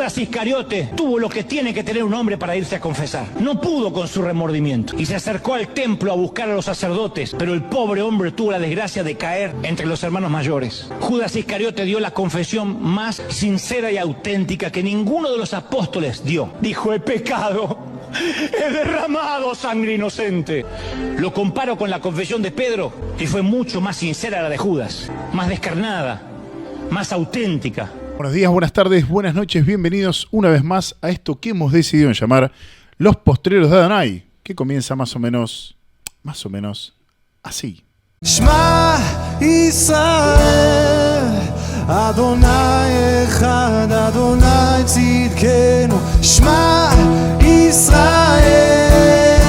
Judas Iscariote tuvo lo que tiene que tener un hombre para irse a confesar. No pudo con su remordimiento y se acercó al templo a buscar a los sacerdotes, pero el pobre hombre tuvo la desgracia de caer entre los hermanos mayores. Judas Iscariote dio la confesión más sincera y auténtica que ninguno de los apóstoles dio. Dijo: he pecado, he derramado sangre inocente. Lo comparo con la confesión de Pedro y fue mucho más sincera la de Judas, más descarnada, más auténtica. Buenos días, buenas tardes, buenas noches, bienvenidos una vez más a esto que hemos decidido llamar Los Postreros de Adonai, que comienza más o menos así. Shema Israel, Adonai Echad, Adonai Tzidkenu. Shema Israel.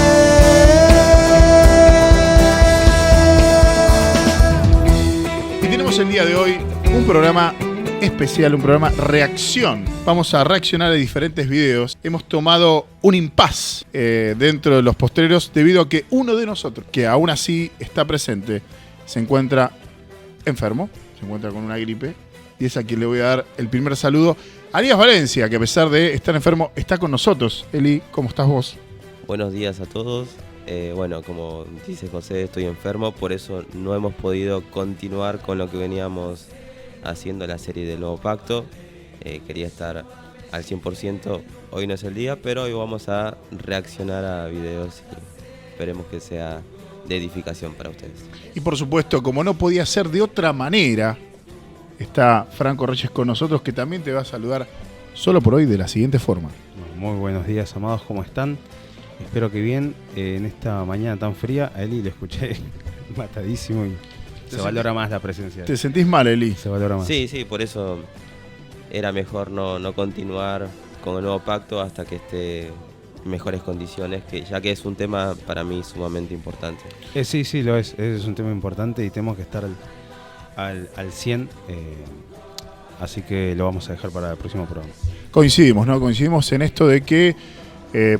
Y tenemos el día de hoy un programa especial, un programa reacción. Vamos a reaccionar a diferentes videos. Hemos tomado un impas dentro de los postreros debido a que uno de nosotros, que aún así está presente, se encuentra enfermo, se encuentra con una gripe, y es a quien le voy a dar el primer saludo. Elías Valencia, que a pesar de estar enfermo, está con nosotros. Eli, ¿cómo estás vos? Buenos días a todos. Bueno, como dice José, estoy enfermo, por eso no hemos podido continuar con lo que veníamos haciendo la serie del Nuevo Pacto. Quería estar al 100%, hoy no es el día, pero hoy vamos a reaccionar a videos y esperemos que sea de edificación para ustedes. Y por supuesto, como no podía ser de otra manera, está Franco Reyes con nosotros, que también te va a saludar solo por hoy de la siguiente forma. Muy buenos días, amados, ¿cómo están? Espero que bien. En esta mañana tan fría, a Eli le escuché matadísimo y se valora más la presencia. ¿Te sentís mal, Eli? Se valora más. Sí, por eso era mejor no continuar con el Nuevo Pacto hasta que esté en mejores condiciones, ya que es un tema para mí sumamente importante. Sí, lo es un tema importante y tenemos que estar al 100, así que lo vamos a dejar para el próximo programa. Coincidimos, ¿no? Coincidimos en esto de que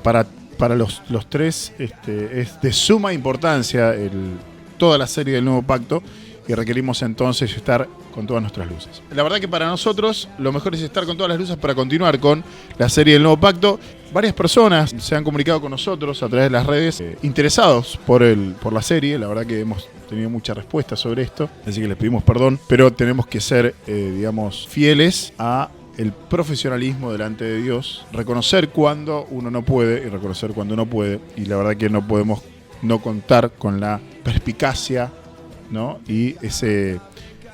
para los tres es de suma importancia toda la serie del Nuevo Pacto, y requerimos entonces estar con todas nuestras luces. La verdad que para nosotros lo mejor es estar con todas las luces para continuar con la serie del Nuevo Pacto. Varias personas se han comunicado con nosotros a través de las redes interesados por la serie. La verdad que hemos tenido mucha respuesta sobre esto, así que les pedimos perdón, pero tenemos que ser, fieles a el profesionalismo delante de Dios, reconocer cuando uno no puede y reconocer cuando uno puede, y la verdad que no podemos no contar con la perspicacia, ¿no? Y ese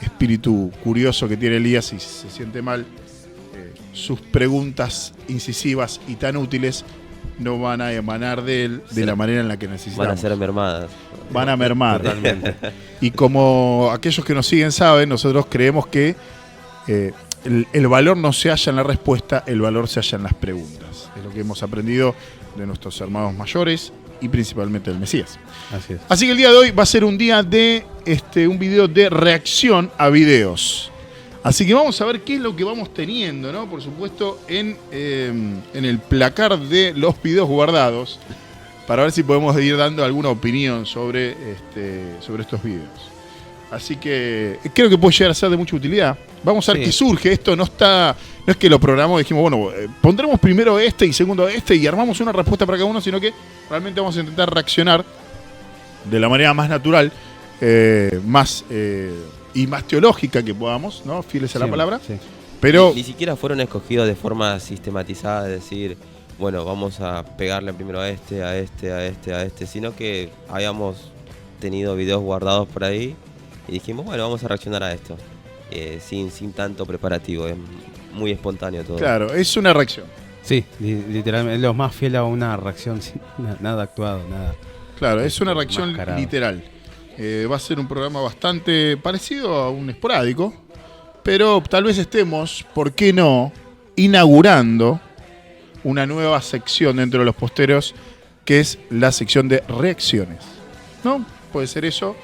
espíritu curioso que tiene Elías, y si se siente mal, sus preguntas incisivas y tan útiles no van a emanar de él de la manera en la que necesitamos. Van a ser mermadas. Van a mermar. Totalmente. Y como aquellos que nos siguen saben, nosotros creemos que el valor no se halla en la respuesta, el valor se halla en las preguntas. Es lo que hemos aprendido de nuestros hermanos mayores y principalmente del Mesías. Así es. Así que el día de hoy va a ser un día de un video de reacción a videos. Así que vamos a ver qué es lo que vamos teniendo, ¿no? Por supuesto, en el placar de los videos guardados, para ver si podemos ir dando alguna opinión sobre estos videos. Así que creo que puede llegar a ser de mucha utilidad. Vamos a ver qué surge. Esto no es que lo programamos y dijimos, bueno, pondremos primero y segundo y armamos una respuesta para cada uno, sino que realmente vamos a intentar reaccionar de la manera más natural, y más teológica que podamos, ¿no? Fieles a la palabra. Sí. Pero ni siquiera fueron escogidos de forma sistematizada, es decir, bueno, vamos a pegarle primero a este, sino que habíamos tenido videos guardados por ahí y dijimos, bueno, vamos a reaccionar a esto, sin tanto preparativo, es muy espontáneo todo. Claro, es una reacción. Sí, literalmente, lo más fiel a una reacción, nada actuado, nada. Claro, es una reacción mascarado. Literal. Va a ser un programa bastante parecido a un esporádico, pero tal vez estemos, ¿por qué no?, inaugurando una nueva sección dentro de los posteros, que es la sección de reacciones, ¿no? Puede ser eso.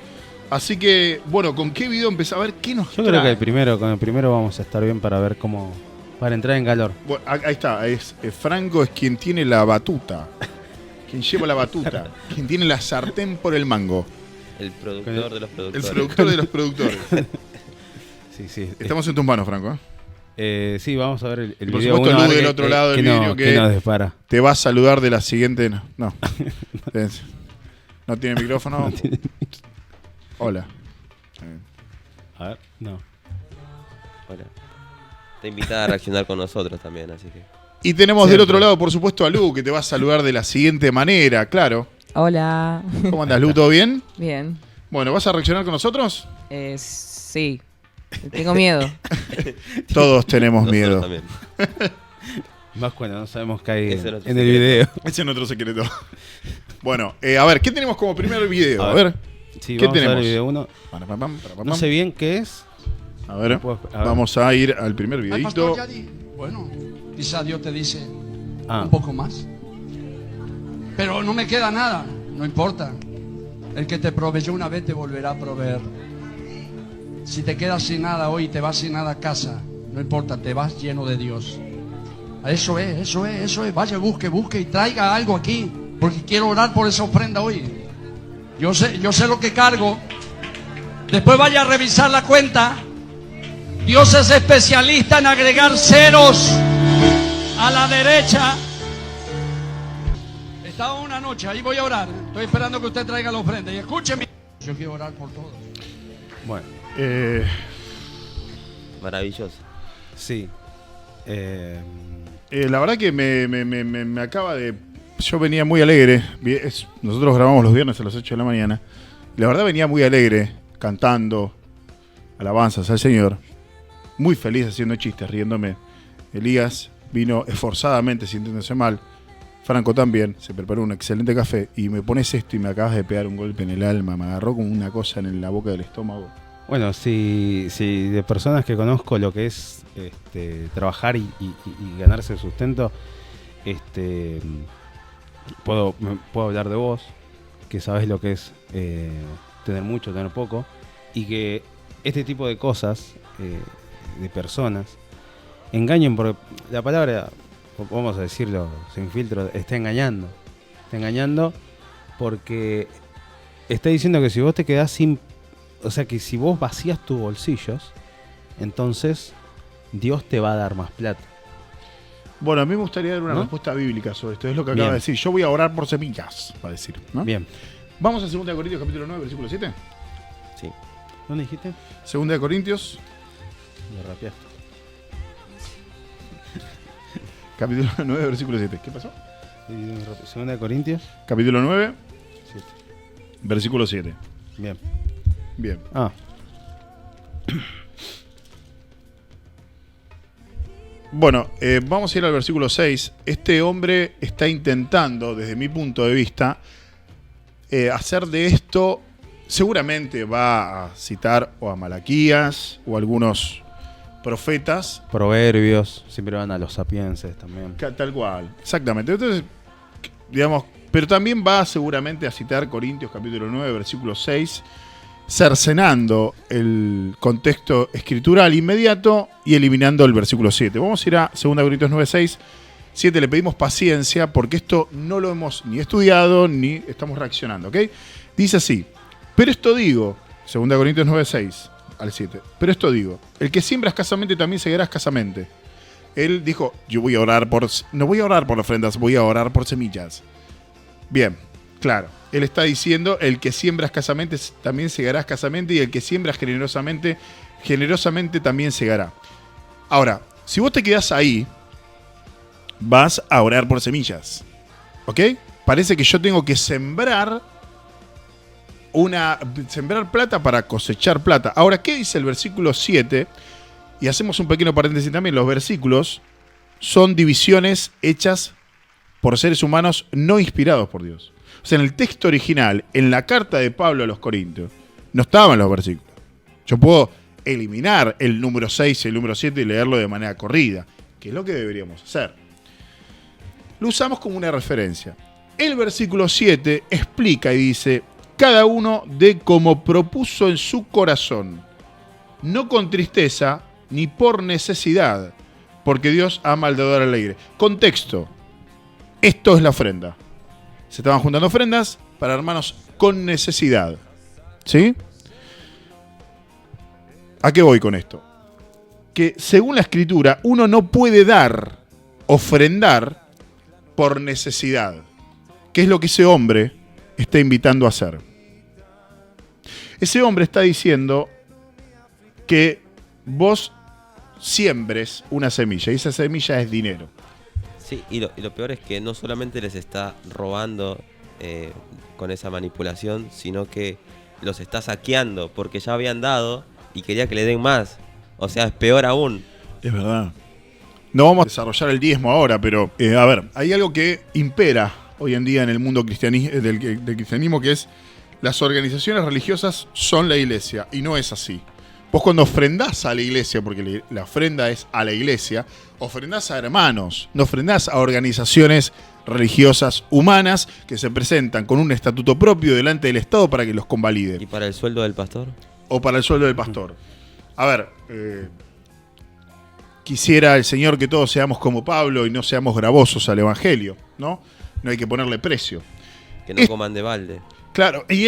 Así que, bueno, ¿con qué video empezar a ver qué nos trae? Yo creo que con el primero vamos a estar bien para ver cómo, para entrar en calor. Bueno, ahí está, Franco es quien tiene la batuta, quien lleva la batuta, quien tiene la sartén por el mango. El productor de los productores. El productor de los productores. Sí. Estamos en tus manos, Franco. Sí, vamos a ver el Por video. supuesto, uno, a Lu ver del otro lado del vidrio que que nos dispara. te va a saludar de la siguiente... No. ¿No tiene micrófono? Hola. A ver, no. Hola. Te invitada a reaccionar con nosotros también, así que. Y tenemos del Siempre. otro lado, por supuesto, a Lu, que te va a saludar de la siguiente manera, claro. Hola. ¿Cómo andas, Lu? ¿Todo bien? Bien. Bueno, ¿vas a reaccionar con nosotros? Sí. Tengo miedo. Todos tenemos Nosotros miedo. también. Más cuando no sabemos qué hay Ese era otro en el secreto. video. Ese es nuestro secreto. Bueno, a ver, ¿qué tenemos como primer video? A A ver. ver. Sí, ¿Qué vamos a ver tenemos? el video 1. No No sé bien qué es. A ver, A ver. vamos a ir al primer Ay, videito. pastor, ya di. Bueno, quizá Dios te dice Ah, un poco más. Pero no me queda nada, no importa. El que te proveyó una vez te volverá a proveer. Si te quedas sin nada hoy y te vas sin nada a casa, no importa, te vas lleno de Dios. Eso es. Vaya, busque y traiga algo aquí, porque quiero orar por esa ofrenda hoy. Yo sé lo que cargo. Después vaya a revisar la cuenta. Dios es especialista en agregar ceros a la derecha. Estaba una noche, ahí voy a orar. Estoy esperando que usted traiga la ofrenda. Y escúcheme. Yo quiero orar por todos. bueno, Maravilloso. sí. La verdad que me acaba de... Yo venía muy alegre. Nosotros grabamos los viernes a las 8 de la mañana. Y la verdad venía muy alegre, cantando alabanzas al Señor. Muy feliz haciendo chistes, riéndome. Elías vino esforzadamente sintiéndose mal. Franco también, se preparó un excelente café. Y me pones esto y me acabas de pegar un golpe en el alma. Me agarró como una cosa en la boca del estómago. Bueno, si de personas que conozco lo que es trabajar y ganarse el sustento, puedo hablar de vos, que sabes lo que es tener mucho, tener poco, y que este tipo de cosas, de personas, engañen, porque la palabra, vamos a decirlo sin filtro, está engañando porque está diciendo que si vos te quedás sin, o sea, que si vos vacías tus bolsillos, entonces Dios te va a dar más plata. Bueno, a mí me gustaría dar una ¿No? respuesta bíblica sobre esto. Es lo que acaba Bien. de decir. Yo voy a orar por semillas, va a decir, ¿no? Bien. Vamos a 2 Corintios capítulo 9, versículo 7. Sí. ¿Dónde dijiste? 2 Corintios Me rapeaste. capítulo 9, versículo 7. ¿Qué pasó? Segunda de Corintios. Capítulo 9, 7. versículo 7. Bien. Bien. Ah, Bueno, vamos a ir al versículo 6. Este hombre está intentando, desde mi punto de vista, hacer de esto, seguramente va a citar o a Malaquías o a algunos profetas, Proverbios, siempre van a los sapienses también. tal cual, exactamente. Entonces, digamos, pero también va seguramente a citar Corintios capítulo 9, versículo 6, cercenando el contexto escritural inmediato y eliminando el versículo 7. Vamos a ir a 2 Corintios 9, 6, 7. Le pedimos paciencia porque esto no lo hemos ni estudiado ni estamos reaccionando, ¿ok? Dice así: pero esto digo, 2 Corintios 9, 6 al 7. Pero esto digo, el que siembra escasamente también segará escasamente. Él dijo, yo voy a orar no voy a orar por ofrendas, voy a orar por semillas. Bien, claro. Él está diciendo, el que siembra escasamente también segará escasamente, y el que siembra generosamente, generosamente también segará. Ahora, si vos te quedás ahí, vas a orar por semillas. ¿Ok? Parece que yo tengo que sembrar plata para cosechar plata. Ahora, ¿qué dice el versículo 7? Y hacemos un pequeño paréntesis también. Los versículos son divisiones hechas por seres humanos no inspirados por Dios. O sea, en el texto original, en la carta de Pablo a los Corintios, no estaban los versículos. Yo puedo eliminar el número 6 y el número 7 y leerlo de manera corrida, que es lo que deberíamos hacer. Lo usamos como una referencia. El versículo 7 explica y dice, cada uno dé como propuso en su corazón, no con tristeza ni por necesidad, porque Dios ama al dador alegre. Contexto. Esto es la ofrenda. Se estaban juntando ofrendas para hermanos con necesidad. ¿Sí? ¿A qué voy con esto? que según la Escritura uno no puede ofrendar por necesidad, que es lo que ese hombre está invitando a hacer. Ese hombre está diciendo que vos siembres una semilla y esa semilla es dinero. Sí, y lo peor es que no solamente les está robando con esa manipulación, sino que los está saqueando porque ya habían dado y quería que le den más. O sea, es peor aún. Es verdad. No vamos a desarrollar el diezmo ahora, pero a ver, hay algo que impera hoy en día en el mundo del cristianismo, que es las organizaciones religiosas son la iglesia, y no es así. Vos cuando ofrendás a la iglesia, porque la ofrenda es a la iglesia, ofrendás a hermanos, no ofrendás a organizaciones religiosas humanas que se presentan con un estatuto propio delante del Estado para que los convalide. ¿Y para el sueldo del pastor? O para el sueldo del pastor. A ver, quisiera el Señor que todos seamos como Pablo y no seamos gravosos al Evangelio, ¿no? No hay que ponerle precio. Que no coman de balde. Claro, y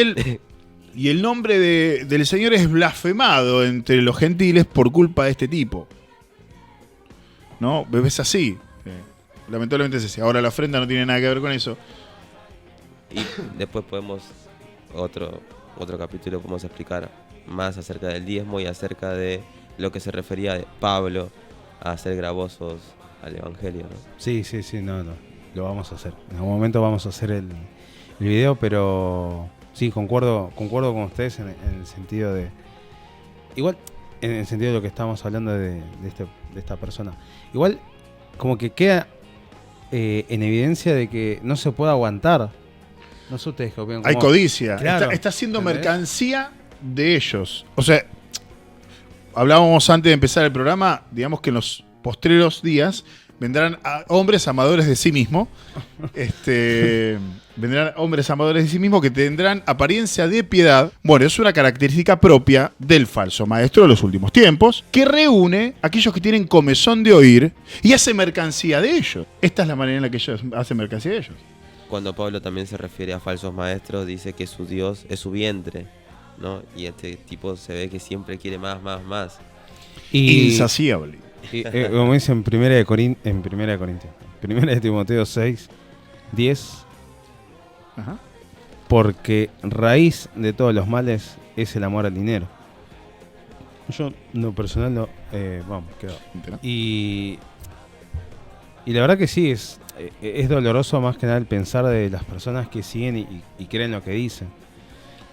el nombre del Señor es blasfemado entre los gentiles por culpa de este tipo. ¿No? Es así. Lamentablemente es así. Ahora la ofrenda no tiene nada que ver con eso. Y después podemos, otro capítulo, podemos explicar más acerca del diezmo y acerca de lo que se refería Pablo a hacer gravosos al Evangelio, ¿no? Sí, no, lo vamos a hacer. En algún momento vamos a hacer el video, pero sí, concuerdo con ustedes en el sentido de... Igual, en el sentido de lo que estábamos hablando de esta persona. Igual, como que queda en evidencia de que no se puede aguantar. No sé ustedes qué opinan. Hay codicia. Claro, está siendo ¿entendés? mercancía de ellos. O sea, hablábamos antes de empezar el programa, digamos que en los postreros días vendrán hombres amadores de sí mismos. Vendrán hombres amadores de sí mismos que tendrán apariencia de piedad. Bueno, es una característica propia del falso maestro de los últimos tiempos, que reúne a aquellos que tienen comezón de oír y hace mercancía de ellos. Esta es la manera en la que ellos hacen mercancía de ellos. Cuando Pablo también se refiere a falsos maestros, dice que su Dios es su vientre, ¿no? Y este tipo se ve que siempre quiere más. Insaciable. Y, como dice en Primera de Corintios, Primera de Timoteo 6, 10, Ajá. porque raíz de todos los males es el amor al dinero. Yo, en lo personal, no. Quedó. Y la verdad que sí, es doloroso más que nada el pensar de las personas que siguen y creen lo que dicen,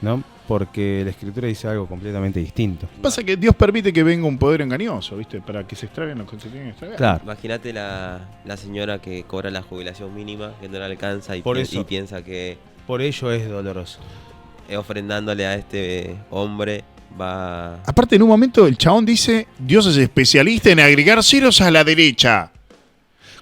¿no? Porque la Escritura dice algo completamente distinto. Pasa que Dios permite que venga un poder engañoso, ¿viste? Para que se extraguen los que se tienen que extraer. Claro. Imagínate la señora que cobra la jubilación mínima, que no le alcanza y piensa que Por ello es doloroso. ofrendándole a este hombre va... Aparte, en un momento el chabón dice, Dios es especialista en agregar ceros a la derecha.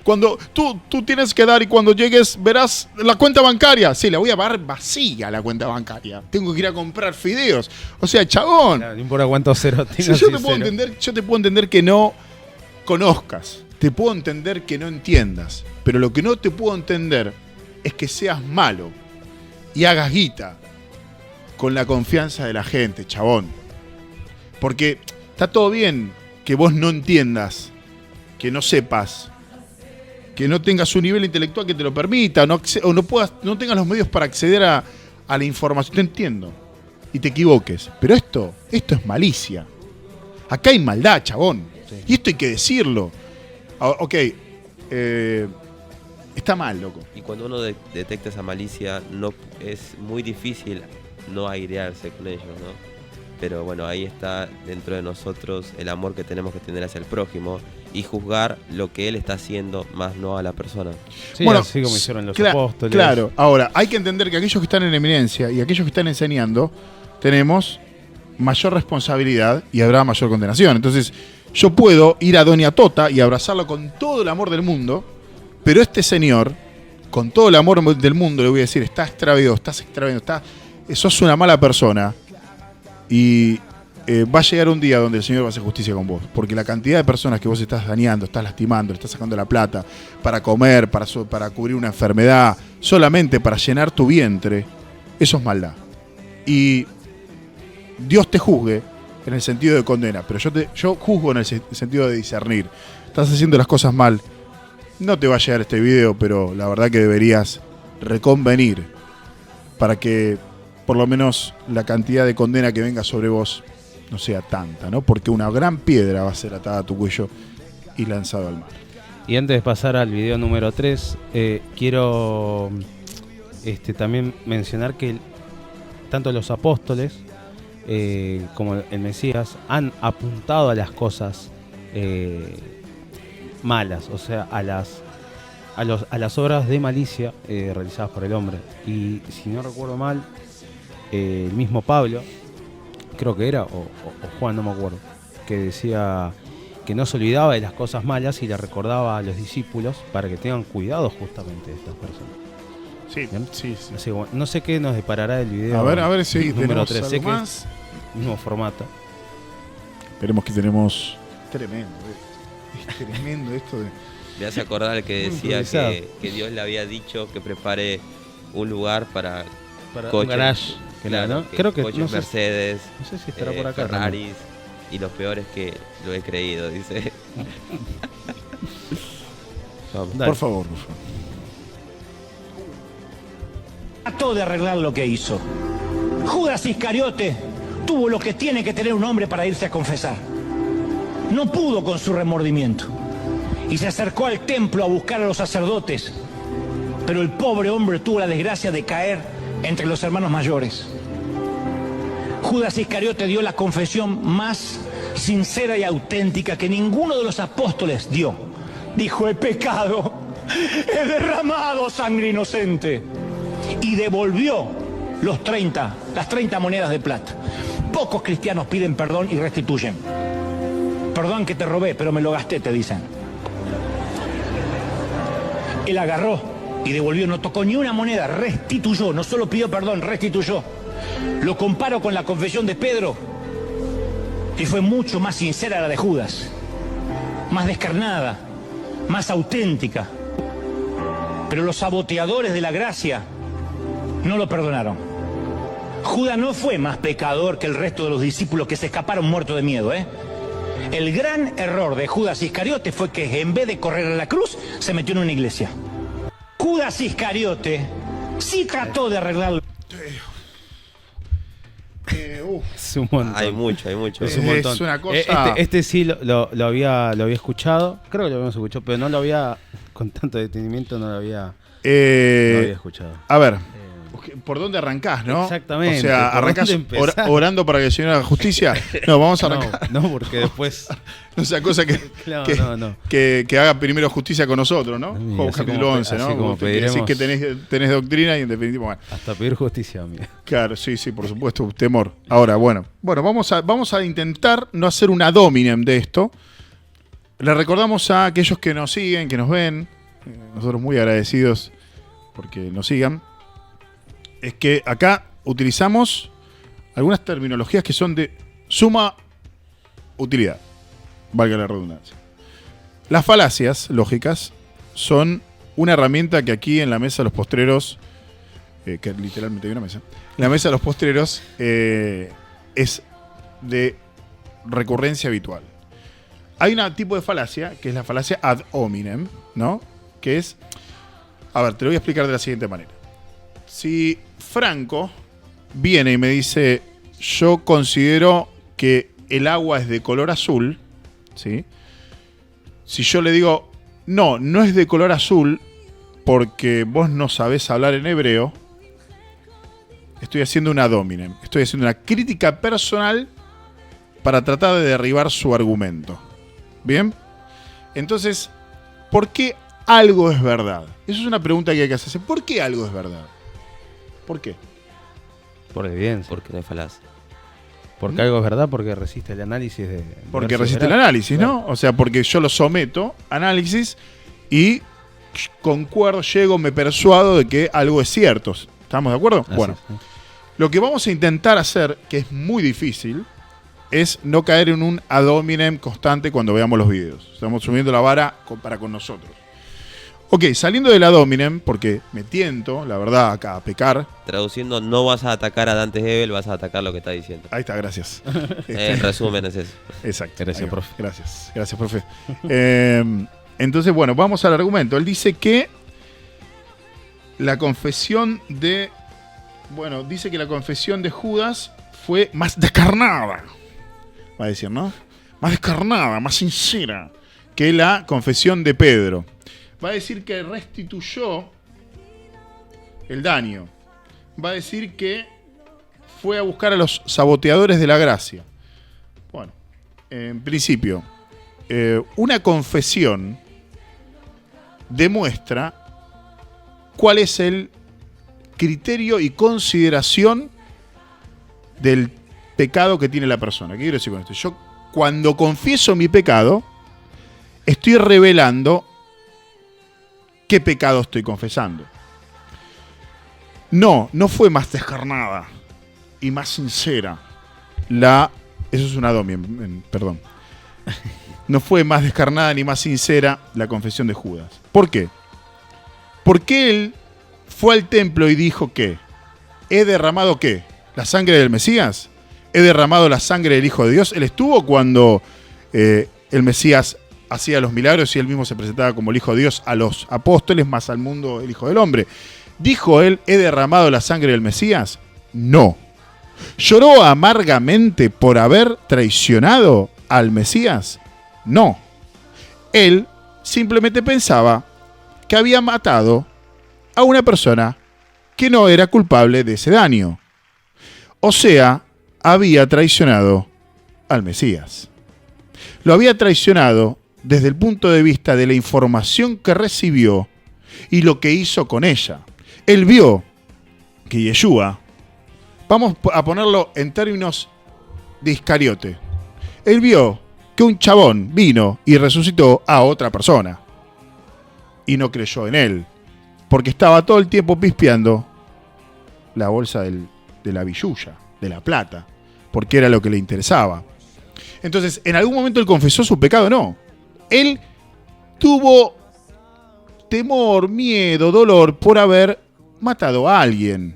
Cuando tú tienes que dar y cuando llegues verás la cuenta bancaria. Sí, la voy a pagar vacía la cuenta bancaria. Tengo que ir a comprar fideos. O sea, chabón. Claro, no importa cuánto cero Si tengas. yo te puedo entender que no conozcas. Te puedo entender que no entiendas. Pero lo que no te puedo entender es que seas malo y hagas guita con la confianza de la gente, chabón. Porque está todo bien que vos no entiendas, que no sepas, que no tengas un nivel intelectual que te lo permita, no tengas los medios para acceder a la información. Te entiendo. Y te equivoques. Pero esto es malicia. Acá hay maldad, chabón. Sí. Y esto hay que decirlo. Ok. Está mal, loco. Y cuando uno detecta esa malicia, no es muy difícil no airearse con ellos, ¿no? Pero bueno, ahí está dentro de nosotros el amor que tenemos que tener hacia el prójimo y juzgar lo que él está haciendo, más no a la persona. Sí, bueno, así como hicieron los apóstoles. Claro, ahora, hay que entender que aquellos que están en eminencia y aquellos que están enseñando, tenemos mayor responsabilidad y habrá mayor condenación. Entonces, yo puedo ir a Doña Tota y abrazarlo con todo el amor del mundo, pero este señor, con todo el amor del mundo, le voy a decir, estás extraviado, sos una mala persona. Y va a llegar un día donde el Señor va a hacer justicia con vos. Porque la cantidad de personas que vos estás dañando, estás lastimando, le estás sacando la plata para comer, para cubrir una enfermedad, solamente para llenar tu vientre, eso es maldad. Y Dios te juzgue en el sentido de condena, pero yo juzgo en el sentido de discernir. Estás haciendo las cosas mal. No te va a llegar este video, pero la verdad que deberías reconvenir para que por lo menos la cantidad de condena que venga sobre vos no sea tanta, ¿no? Porque una gran piedra va a ser atada a tu cuello y lanzado al mar. Y antes de pasar al video número 3, quiero también mencionar que tanto los apóstoles como el Mesías han apuntado a las cosas malas, o sea, a las obras de malicia realizadas por el hombre. Y si no recuerdo mal, el mismo Pablo, creo que era, o Juan, no me acuerdo, que decía que no se olvidaba de las cosas malas y le recordaba a los discípulos para que tengan cuidado justamente de estas personas. Sí, ¿bien? sí. Así que, no sé qué nos deparará el video. A ver si número tenemos 3. algo Sé que más. es el mismo formato. Esperemos que tenemos... Tremendo. Es tremendo esto de... Me hace acordar que decía que Dios le había dicho que prepare un lugar para Para coches. un garage. Claro, ¿no? Creo que coches no sé, Mercedes, no sé si estará por acá. Ferraris, y lo peor es que lo he creído, dice. Vamos. Dale. Por favor. Trató de arreglar lo que hizo. Judas Iscariote tuvo lo que tiene que tener un hombre para irse a confesar. No pudo con su remordimiento y se acercó al templo a buscar a los sacerdotes, pero el pobre hombre tuvo la desgracia de caer entre los hermanos mayores. Judas Iscariote dio la confesión más sincera y auténtica que ninguno de los apóstoles dio. Dijo: he pecado, he derramado sangre inocente. Y devolvió las 30 monedas de plata. Pocos cristianos piden perdón y restituyen. Perdón que te robé, pero me lo gasté, te dicen. Él agarró y devolvió, no tocó ni una moneda, restituyó, no solo pidió perdón, restituyó. Lo comparo con la confesión de Pedro y fue mucho más sincera la de Judas, más descarnada, más auténtica. Pero los saboteadores de la gracia no lo perdonaron. Judas no fue más pecador que el resto de los discípulos que se escaparon muertos de miedo, ¿eh? El gran error de Judas Iscariote fue que en vez de correr a la cruz, se metió en una iglesia. Judas Iscariote sí trató de arreglarlo. Es un montón. Hay mucho. Es un montón. Es una cosa... Este sí lo había escuchado. Creo que lo habíamos escuchado, pero no lo había, con tanto detenimiento, no lo había escuchado. A ver, ¿por dónde arrancás, no? Exactamente. O sea, ¿por arrancás dónde empezás? orando para que el Señor haga justicia. No, vamos a arrancar. No, porque después... No sea cosa que, Claro, no. que haga primero justicia con nosotros, ¿no? Y Juegos así capítulo como- 11, ¿no? así como Usted quiere decir pediremos- que tenés doctrina y en definitiva, bueno. Hasta pedir justicia, amigo. Claro, sí, por supuesto, temor. Ahora, bueno, vamos a intentar no hacer un ad hominem de esto. Le recordamos a aquellos que nos siguen, que nos ven, nosotros muy agradecidos porque nos sigan, es que acá utilizamos algunas terminologías que son de suma utilidad, valga la redundancia. Las falacias lógicas son una herramienta que aquí en la mesa de los postreros, que literalmente hay una mesa, en la mesa de los postreros es de recurrencia habitual. Hay un tipo de falacia que es la falacia ad hominem, ¿no? Que es, a ver, te lo voy a explicar de la siguiente manera. Si Franco viene y me dice, yo considero que el agua es de color azul, ¿sí? Si yo le digo, no es de color azul porque vos no sabés hablar en hebreo, estoy haciendo un ad hominem, estoy haciendo una crítica personal para tratar de derribar su argumento. ¿Bien? Entonces, ¿por qué algo es verdad? Eso es una pregunta que hay que hacerse. ¿Por qué algo es verdad? ¿Por qué? Por evidencia. Porque no es falaz. Porque algo es verdad, porque resiste el análisis de... Porque resiste el análisis, ¿no? O sea, porque yo lo someto a análisis y concuerdo, llego, me persuado de que algo es cierto. ¿Estamos de acuerdo? Así Bueno, es. lo que vamos a intentar hacer, que es muy difícil, es no caer en un ad hominem constante cuando veamos los videos. Estamos subiendo la vara para con nosotros. Ok, saliendo de la Dominem, porque me tiento, la verdad, acá a pecar. Traduciendo, no vas a atacar a Dante Gebel, vas a atacar lo que está diciendo. Ahí está, gracias. En resumen es eso. Exacto. Gracias, ahí va. profe. Gracias, profe. Entonces, bueno, vamos al argumento. Él dice que la confesión de... Bueno, dice que la confesión de Judas fue más descarnada. Va a decir, ¿no? Más descarnada, más sincera que la confesión de Pedro. Va a decir que restituyó el daño. Va a decir que fue a buscar a los saboteadores de la gracia. Bueno, en principio, una confesión demuestra cuál es el criterio y consideración del pecado que tiene la persona. ¿Qué quiero decir con esto? Yo, cuando confieso mi pecado, estoy revelando qué pecado estoy confesando. No fue más descarnada y más sincera eso es una domien, perdón. No fue más descarnada ni más sincera la confesión de Judas. ¿Por qué? Porque él fue al templo y dijo que ¿he derramado qué? ¿La sangre del Mesías? ¿He derramado la sangre del Hijo de Dios? Él estuvo cuando el Mesías hacía los milagros y él mismo se presentaba como el Hijo de Dios a los apóstoles, más al mundo el Hijo del Hombre. ¿Dijo él, he derramado la sangre del Mesías? No. ¿Lloró amargamente por haber traicionado al Mesías? No. Él simplemente pensaba que había matado a una persona que no era culpable de ese daño. O sea, había traicionado al Mesías. Lo había traicionado desde el punto de vista de la información que recibió y lo que hizo con ella. Él vio que Yeshua, vamos a ponerlo en términos de Iscariote, él vio que un chabón vino y resucitó a otra persona y no creyó en él, porque estaba todo el tiempo pispeando la bolsa de la billulla, de la plata, porque era lo que le interesaba. Entonces, en algún momento él confesó su pecado, no. Él tuvo temor, miedo, dolor por haber matado a alguien.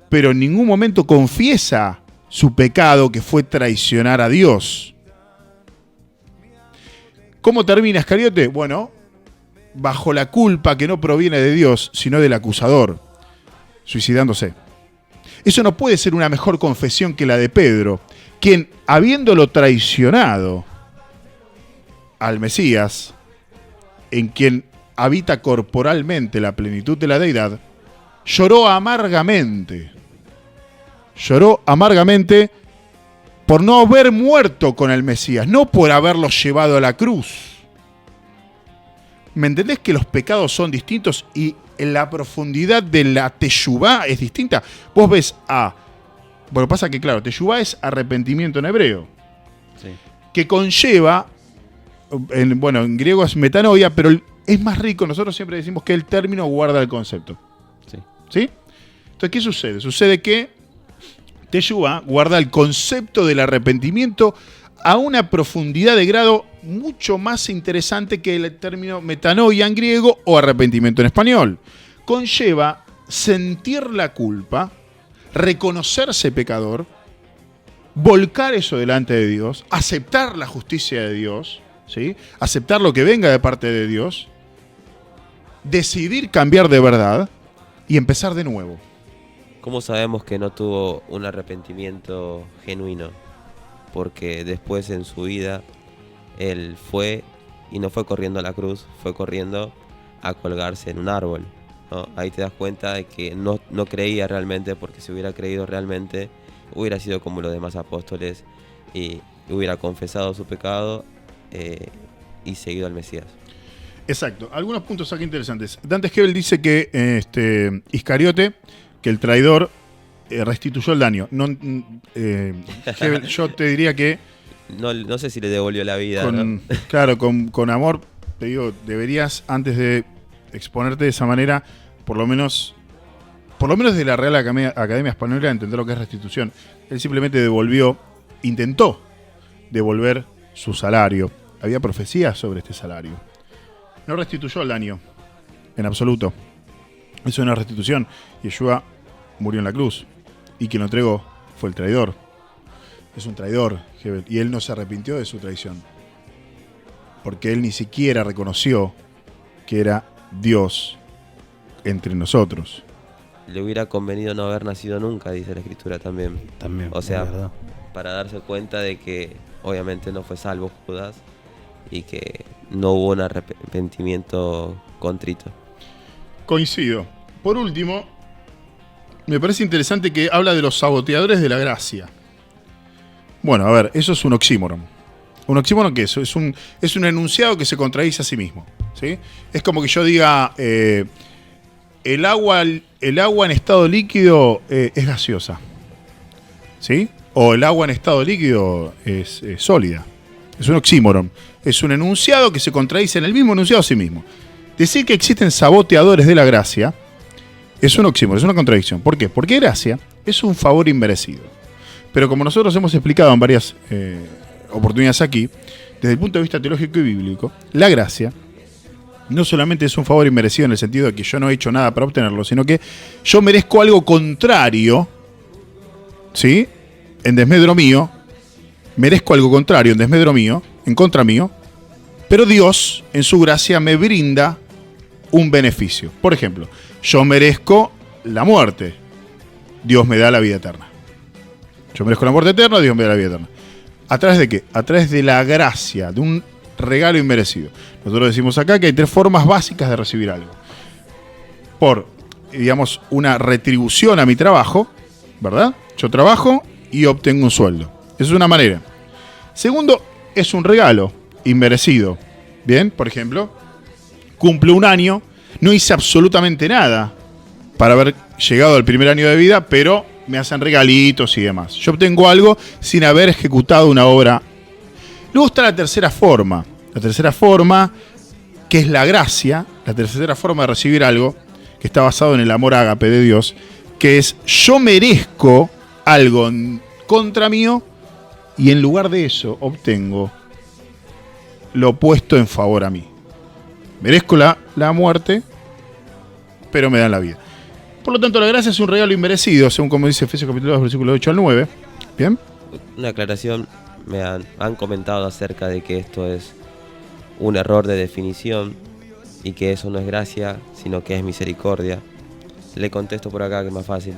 Pero en ningún momento confiesa su pecado, que fue traicionar a Dios. ¿Cómo termina Iscariote? Bueno, bajo la culpa que no proviene de Dios, sino del acusador, suicidándose. Eso no puede ser una mejor confesión que la de Pedro, quien, habiéndolo traicionado al Mesías, en quien habita corporalmente la plenitud de la deidad, lloró amargamente. Lloró amargamente por no haber muerto con el Mesías, no por haberlo llevado a la cruz. ¿Me entendés que los pecados son distintos y la profundidad de la teshuvá es distinta? Vos ves bueno, pasa que claro, teshuvá es arrepentimiento en hebreo, Sí. que conlleva, en griego es metanoia, pero es más rico. Nosotros siempre decimos que el término guarda el concepto. ¿Sí? Entonces, ¿qué sucede? Sucede que teshuvá guarda el concepto del arrepentimiento a una profundidad de grado mucho más interesante que el término metanoia en griego o arrepentimiento en español. Conlleva sentir la culpa, reconocerse pecador, volcar eso delante de Dios, aceptar la justicia de Dios, ¿sí? Aceptar lo que venga de parte de Dios, decidir cambiar de verdad y empezar de nuevo. ¿Cómo sabemos que no tuvo un arrepentimiento genuino? Porque después en su vida él fue y no fue corriendo a la cruz, fue corriendo a colgarse en un árbol, ¿no? Ahí te das cuenta de que no creía realmente, porque si hubiera creído realmente hubiera sido como los demás apóstoles y hubiera confesado su pecado y seguido al Mesías. Exacto. Algunos puntos aquí interesantes. Dante Gebel dice que Iscariote, que el traidor, restituyó el daño. Gebel, yo te diría que No sé si le devolvió la vida, ¿no? Claro, con amor, te digo, deberías, antes de exponerte de esa manera, por lo menos de la Real Academia Española, entender lo que es restitución. Él simplemente intentó devolver su salario. Había profecías sobre este salario. No restituyó el daño. en absoluto. Es una restitución. Yeshua murió en la cruz y quien lo entregó fue el traidor. Es un traidor, Hebel, y él no se arrepintió de su traición, porque él ni siquiera reconoció que era Dios entre nosotros. Le hubiera convenido no haber nacido nunca, dice la Escritura también. También, O sea, es verdad. para darse cuenta de que obviamente no fue salvo Judas y que no hubo un arrepentimiento contrito. Coincido. Por último, me parece interesante que habla de los saboteadores de la gracia. Bueno, a ver, eso es un oxímoron. ¿Un oxímoron qué es? Es un enunciado que se contradice a sí mismo, ¿sí? Es como que yo diga, el agua en estado líquido es gaseosa, ¿sí? O el agua en estado líquido es sólida. Es un oxímoron. Es un enunciado que se contradice en el mismo enunciado a sí mismo. Decir que existen saboteadores de la gracia es un oxímoron, es una contradicción. ¿Por qué? Porque gracia es un favor inmerecido. Pero como nosotros hemos explicado en varias oportunidades aquí, desde el punto de vista teológico y bíblico, la gracia no solamente es un favor inmerecido en el sentido de que yo no he hecho nada para obtenerlo, sino que yo merezco algo contrario, ¿sí? En desmedro mío, merezco algo contrario en desmedro mío, en contra mío, pero Dios, en su gracia, me brinda un beneficio. Por ejemplo, yo merezco la muerte, Dios me da la vida eterna. Yo merezco la muerte eterna, Dios me da la vida eterna. ¿A través de qué? A través de la gracia, de un regalo inmerecido. Nosotros decimos acá que hay 3 formas básicas de recibir algo. Por, digamos, una retribución a mi trabajo, ¿verdad? Yo trabajo y obtengo un sueldo. Esa es una manera. Segundo, es un regalo inmerecido. Bien, por ejemplo, cumplo un año, no hice absolutamente nada para haber llegado al primer año de vida, pero me hacen regalitos y demás. Yo obtengo algo sin haber ejecutado una obra. Luego está la tercera forma. La tercera forma, que es la gracia, la tercera forma de recibir algo, que está basado en el amor ágape de Dios, que es yo merezco algo contra mío y en lugar de eso obtengo lo opuesto en favor a mí. Merezco la muerte, pero me dan la vida. Por lo tanto, la gracia es un regalo inmerecido, según como dice Efesios capítulo 2, versículos 8 al 9. ¿Bien? Una aclaración, me han comentado acerca de que esto es un error de definición y que eso no es gracia, sino que es misericordia. Le contesto por acá, que es más fácil.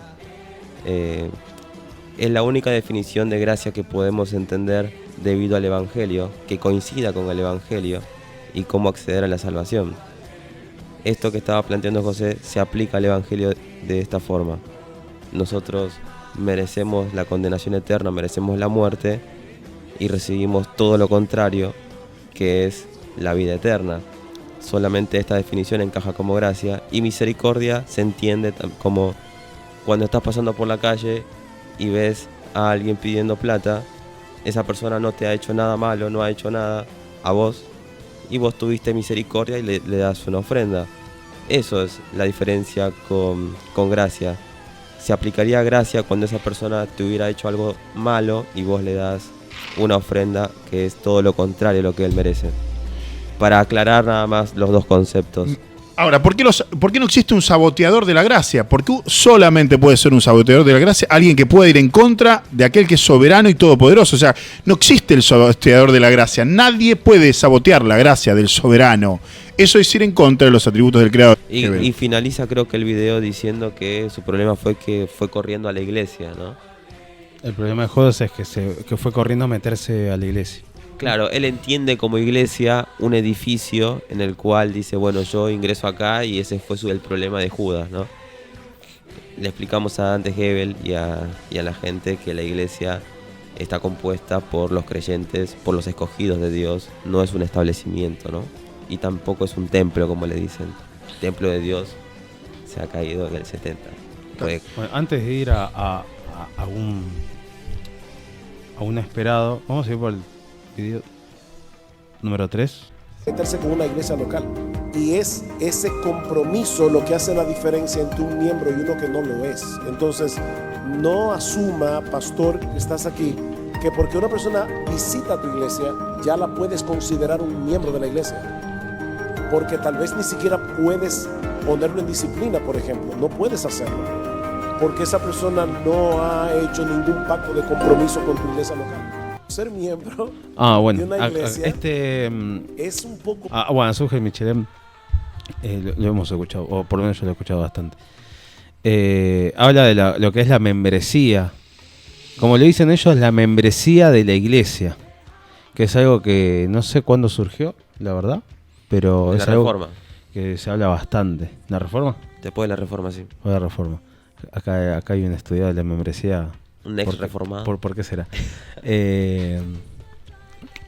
Es la única definición de gracia que podemos entender debido al Evangelio, que coincida con el Evangelio y cómo acceder a la salvación. Esto que estaba planteando José se aplica al Evangelio de esta forma. Nosotros merecemos la condenación eterna, merecemos la muerte y recibimos todo lo contrario, que es la vida eterna. Solamente esta definición encaja como gracia, y misericordia se entiende como cuando estás pasando por la calle y ves a alguien pidiendo plata. Esa persona no te ha hecho nada malo, no ha hecho nada a vos, y vos tuviste misericordia y le das una ofrenda. Eso es la diferencia con gracia. Se aplicaría gracia cuando esa persona te hubiera hecho algo malo y vos le das una ofrenda que es todo lo contrario a lo que él merece. Para aclarar nada más los dos conceptos. Ahora, ¿por qué no existe un saboteador de la gracia? Porque solamente puede ser un saboteador de la gracia alguien que pueda ir en contra de aquel que es soberano y todopoderoso. O sea, no existe el saboteador de la gracia. Nadie puede sabotear la gracia del soberano. Eso es ir en contra de los atributos del Creador. Y finaliza, creo que el video diciendo que su problema fue que fue corriendo a la iglesia, ¿no? El problema de Judas es que fue corriendo a meterse a la iglesia. Claro, él entiende como iglesia un edificio en el cual dice, bueno, yo ingreso acá, y ese fue el problema de Judas, ¿no? Le explicamos a Dante Hebel y a la gente que la iglesia está compuesta por los creyentes, por los escogidos de Dios, no es un establecimiento, ¿no? Y tampoco es un templo, como le dicen. El templo de Dios se ha caído en el 70. Bueno, antes de ir a un esperado, vamos a ir por el video número 3. Meterse con una iglesia local, y es ese compromiso lo que hace la diferencia entre un miembro y uno que no lo es. Entonces, no asuma, pastor, que estás aquí, que porque una persona visita tu iglesia ya la puedes considerar un miembro de la iglesia. porque tal vez ni siquiera puedes ponerlo en disciplina, por ejemplo. No puedes hacerlo, porque esa persona no ha hecho ningún pacto de compromiso con tu iglesia local. Ser miembro de una iglesia es un poco... Bueno, Surge Michelem lo hemos escuchado, o por lo menos yo lo he escuchado bastante. Habla de lo que es la membresía. Como le dicen ellos, la membresía de la iglesia. Que es algo que no sé cuándo surgió, la verdad. Pero es algo reforma. Que se habla bastante. ¿La reforma? Después de la reforma, sí. O la reforma. Acá hay un estudiado de la membresía. Un ex reformado. ¿Por qué será?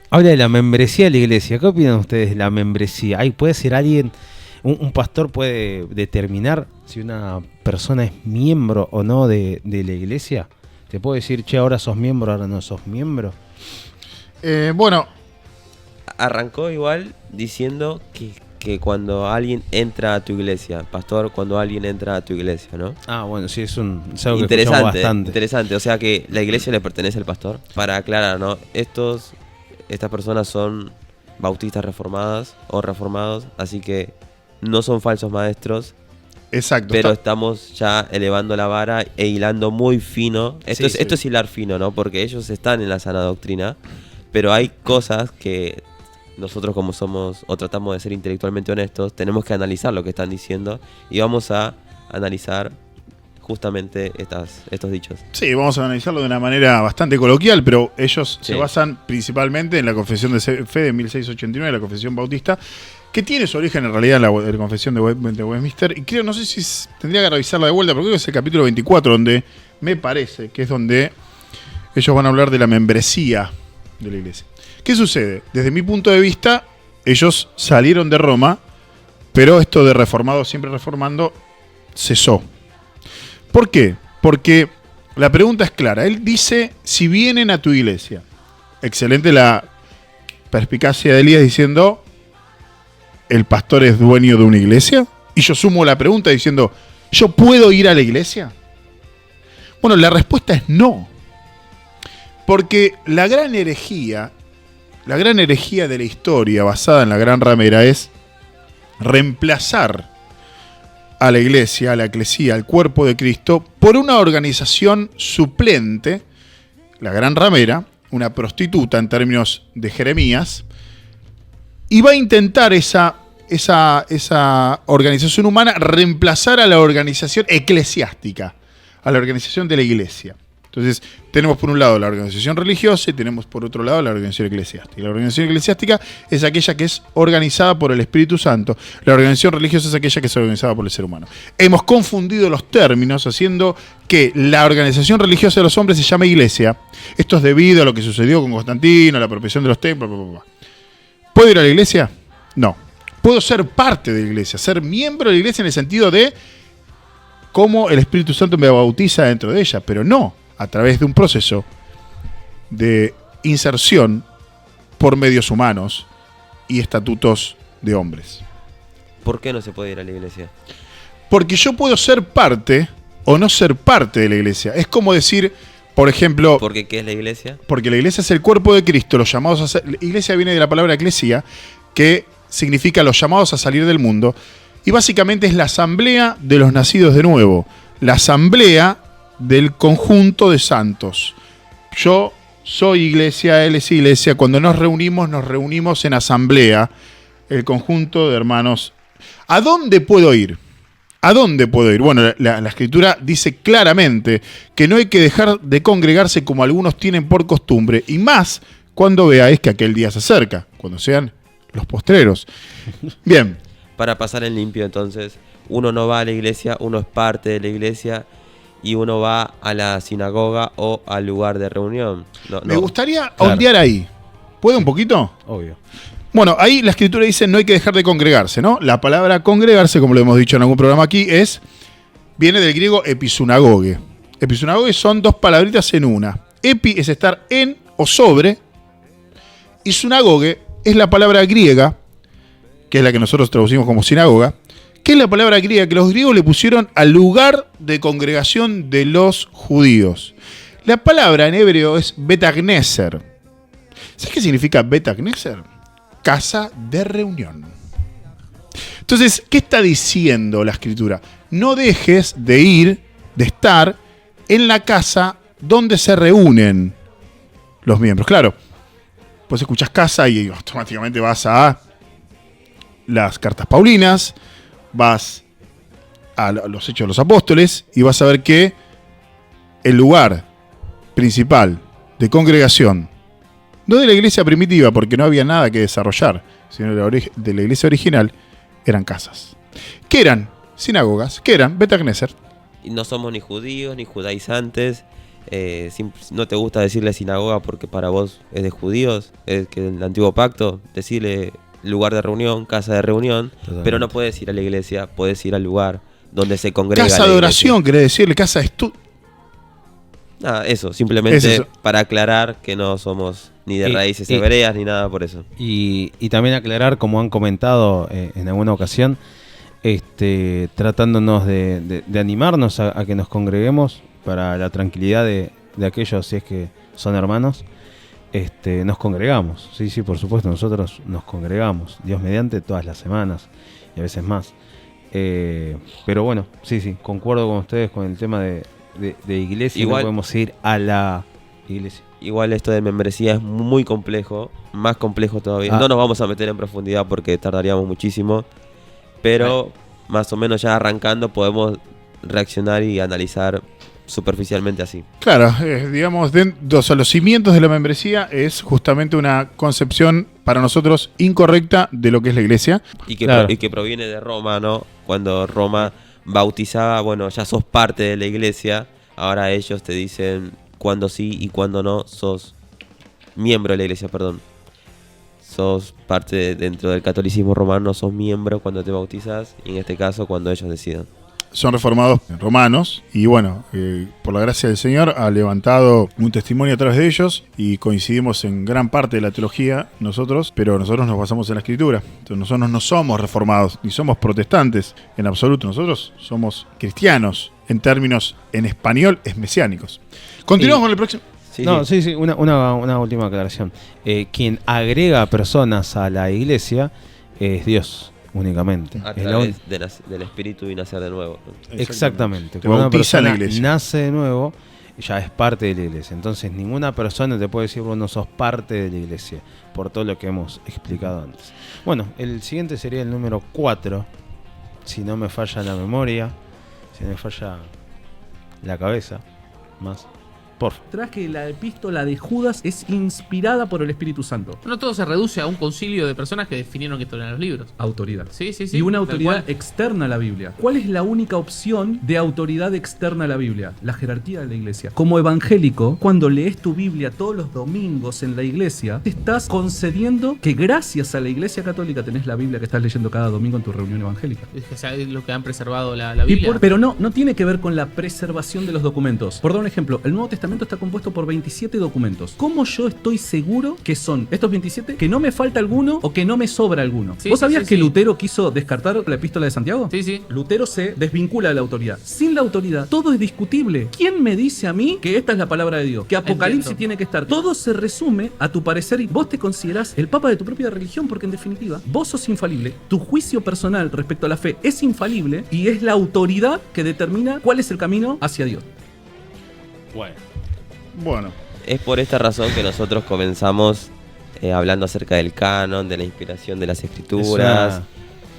Habla de la membresía de la iglesia. ¿Qué opinan ustedes de la membresía? ¿Puede ser alguien, un pastor puede determinar si una persona es miembro o no de la iglesia? ¿Te puedo decir, che, ahora sos miembro, ahora no sos miembro? Bueno. Arrancó igual diciendo que cuando alguien entra a tu iglesia, pastor, cuando alguien entra a tu iglesia, ¿no? Bueno, sí, es algo que interesante, bastante. Interesante, o sea que la iglesia le pertenece al pastor. Para aclarar, ¿no? Estas personas son bautistas reformadas o reformados, así que no son falsos maestros. Exacto. Pero estamos ya elevando la vara e hilando muy fino. Esto es hilar fino, ¿no? Porque ellos están en la sana doctrina, pero hay cosas que nosotros, como somos o tratamos de ser intelectualmente honestos, tenemos que analizar lo que están diciendo y vamos a analizar justamente estos dichos. Sí, vamos a analizarlo de una manera bastante coloquial, pero ellos se basan principalmente en la Confesión de Fe de 1689, la Confesión Bautista, que tiene su origen en realidad en la Confesión de Westminster, y creo, no sé si tendría que revisarla de vuelta, porque creo que es el capítulo 24, donde me parece que es donde ellos van a hablar de la membresía de la iglesia. ¿Qué sucede? Desde mi punto de vista, ellos salieron de Roma, pero esto de reformado, siempre reformando, cesó. ¿Por qué? Porque la pregunta es clara. Él dice, si vienen a tu iglesia. Excelente la perspicacia de Elías diciendo, ¿el pastor es dueño de una iglesia? Y yo sumo la pregunta diciendo, ¿yo puedo ir a la iglesia? Bueno, la respuesta es no. Porque la gran herejía de la historia basada en la gran ramera es reemplazar a la iglesia, a la eclesía, al cuerpo de Cristo, por una organización suplente, la gran ramera, una prostituta en términos de Jeremías, y va a intentar esa organización humana reemplazar a la organización eclesiástica, a la organización de la iglesia. Entonces, tenemos por un lado la organización religiosa y tenemos por otro lado la organización eclesiástica. La organización eclesiástica es aquella que es organizada por el Espíritu Santo. La organización religiosa es aquella que es organizada por el ser humano. Hemos confundido los términos haciendo que la organización religiosa de los hombres se llame iglesia. Esto es debido a lo que sucedió con Constantino, la apropiación de los templos, bla, bla, bla. ¿Puedo ir a la iglesia? No. Puedo ser parte de la iglesia, ser miembro de la iglesia en el sentido de cómo el Espíritu Santo me bautiza dentro de ella, pero no a través de un proceso de inserción por medios humanos y estatutos de hombres. ¿Por qué no se puede ir a la iglesia? Porque yo puedo ser parte o no ser parte de la iglesia. Es como decir, por ejemplo... ¿Por qué es la iglesia? Porque la iglesia es el cuerpo de Cristo, los llamados a ser... La iglesia viene de la palabra eclesia, que significa los llamados a salir del mundo, y básicamente es la asamblea de los nacidos de nuevo, la asamblea del conjunto de santos. Yo soy iglesia, él es iglesia. Cuando nos reunimos en asamblea, el conjunto de hermanos. ¿A dónde puedo ir? ¿A dónde puedo ir? Bueno, la Escritura dice claramente que no hay que dejar de congregarse como algunos tienen por costumbre, y más cuando veáis que aquel día se acerca, cuando sean los postreros. Bien. Para pasar en limpio, entonces, uno no va a la iglesia, uno es parte de la iglesia, y uno va a la sinagoga o al lugar de reunión. Me gustaría ondear ahí. ¿Puedo un poquito? Obvio. Bueno, ahí la Escritura dice no hay que dejar de congregarse, ¿no? La palabra congregarse, como lo hemos dicho en algún programa aquí, viene del griego episunagoge. Episunagoge son dos palabritas en una. Epi es estar en o sobre, y sunagoge es la palabra griega, que es la que nosotros traducimos como sinagoga, que es la palabra griega que los griegos le pusieron al lugar de congregación de los judíos. La palabra en hebreo es betagneser. ¿Sabes qué significa betagneser? Casa de reunión. Entonces, ¿qué está diciendo la Escritura? No dejes de ir, de estar en la casa donde se reúnen los miembros. Claro, pues escuchas casa y automáticamente vas a las cartas paulinas, vas a los Hechos de los Apóstoles y vas a ver que el lugar principal de congregación, no de la iglesia primitiva, porque no había nada que desarrollar, sino de la iglesia original, eran casas. ¿Qué eran? Sinagogas. ¿Qué eran? Beta Knesset. Y no somos ni judíos ni judaizantes. No te gusta decirle sinagoga porque para vos es de judíos, es que el antiguo pacto, decirle lugar de reunión, casa de reunión. Totalmente. Pero no puedes ir a la iglesia, puedes ir al lugar donde se congrega. Casa de oración, querés decirle, casa de estudio. Nada, eso, simplemente para aclarar que no somos ni de raíces hebreas ni nada por eso. Y también aclarar, como han comentado en alguna ocasión, tratándonos de animarnos a que nos congreguemos para la tranquilidad de aquellos, si es que son hermanos, nos congregamos. Sí, por supuesto, nosotros nos congregamos, Dios mediante, todas las semanas y a veces más. Pero bueno, sí, concuerdo con ustedes con el tema de iglesia. Igual, no podemos ir a la iglesia. Igual esto de membresía es muy complejo, más complejo todavía. No nos vamos a meter en profundidad porque tardaríamos muchísimo, pero más o menos ya arrancando podemos reaccionar y analizar superficialmente así. Claro, digamos, los cimientos de la membresía es justamente una concepción para nosotros incorrecta de lo que es la iglesia. Y que proviene de Roma, ¿no? Cuando Roma bautizaba, bueno, ya sos parte de la iglesia, ahora ellos te dicen cuándo sí y cuándo no sos miembro de la iglesia, perdón. Sos parte dentro del catolicismo romano, sos miembro cuando te bautizas y en este caso cuando ellos decidan. Son reformados romanos y bueno, por la gracia del Señor ha levantado un testimonio a través de ellos y coincidimos en gran parte de la teología nosotros, pero nosotros nos basamos en la Escritura. Entonces nosotros no somos reformados ni somos protestantes en absoluto, nosotros somos cristianos en términos en español es mesiánicos. Continuamos con el próximo. Sí, una última aclaración. Quien agrega personas a la iglesia es Dios. Únicamente. A través del espíritu y nacer de nuevo. Exactamente. Cuando una persona nace de nuevo, ya es parte de la iglesia. Entonces ninguna persona te puede decir, vos no sos parte de la iglesia, por todo lo que hemos explicado antes. Bueno, el siguiente sería el número 4, si no me falla la memoria, si no me falla la cabeza, más. Tras que la epístola de Judas es inspirada por el Espíritu Santo. No todo se reduce a un concilio de personas que definieron que esto eran los libros. Autoridad. Sí. Y una autoridad externa a la Biblia. ¿Cuál es la única opción de autoridad externa a la Biblia? La jerarquía de la iglesia. Como evangélico, cuando lees tu Biblia todos los domingos en la iglesia, te estás concediendo que gracias a la iglesia católica tenés la Biblia que estás leyendo cada domingo en tu reunión evangélica. Es lo que han preservado la Biblia. Pero no tiene que ver con la preservación de los documentos. Por dar un ejemplo, el Nuevo Testamento está compuesto por 27 documentos. ¿Cómo yo estoy seguro que son estos 27, que no me falta alguno o que no me sobra alguno? ¿Vos sabías que Lutero quiso descartar la epístola de Santiago? Sí. Lutero se desvincula de la autoridad. Sin la autoridad, todo es discutible. ¿Quién me dice a mí que esta es la palabra de Dios? Que Apocalipsis tiene que estar. Todo se resume a tu parecer y vos te considerás el papa de tu propia religión porque en definitiva, vos sos infalible. Tu juicio personal respecto a la fe es infalible y es la autoridad que determina cuál es el camino hacia Dios. Bueno. Es por esta razón que nosotros comenzamos hablando acerca del canon, de la inspiración de las escrituras,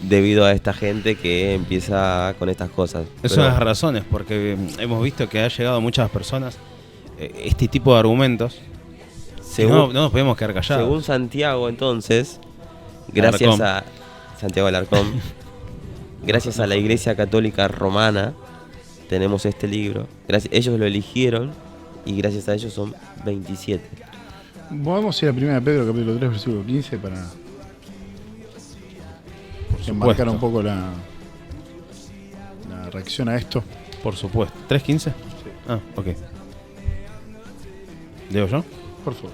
debido a esta gente que empieza con estas cosas. Es una de las razones, porque hemos visto que ha llegado a muchas personas este tipo de argumentos. No nos podemos quedar callados. Según Santiago, entonces, gracias a Santiago Alarcón, gracias a la Iglesia Católica Romana, tenemos este libro. Ellos lo eligieron y gracias a ellos son 27. Vamos a ir a 1 Pedro, capítulo 3, versículo 15, para enmarcar un poco la reacción a esto. Por supuesto. ¿3.15? Sí. Ah, ok. ¿Leo yo? Por favor.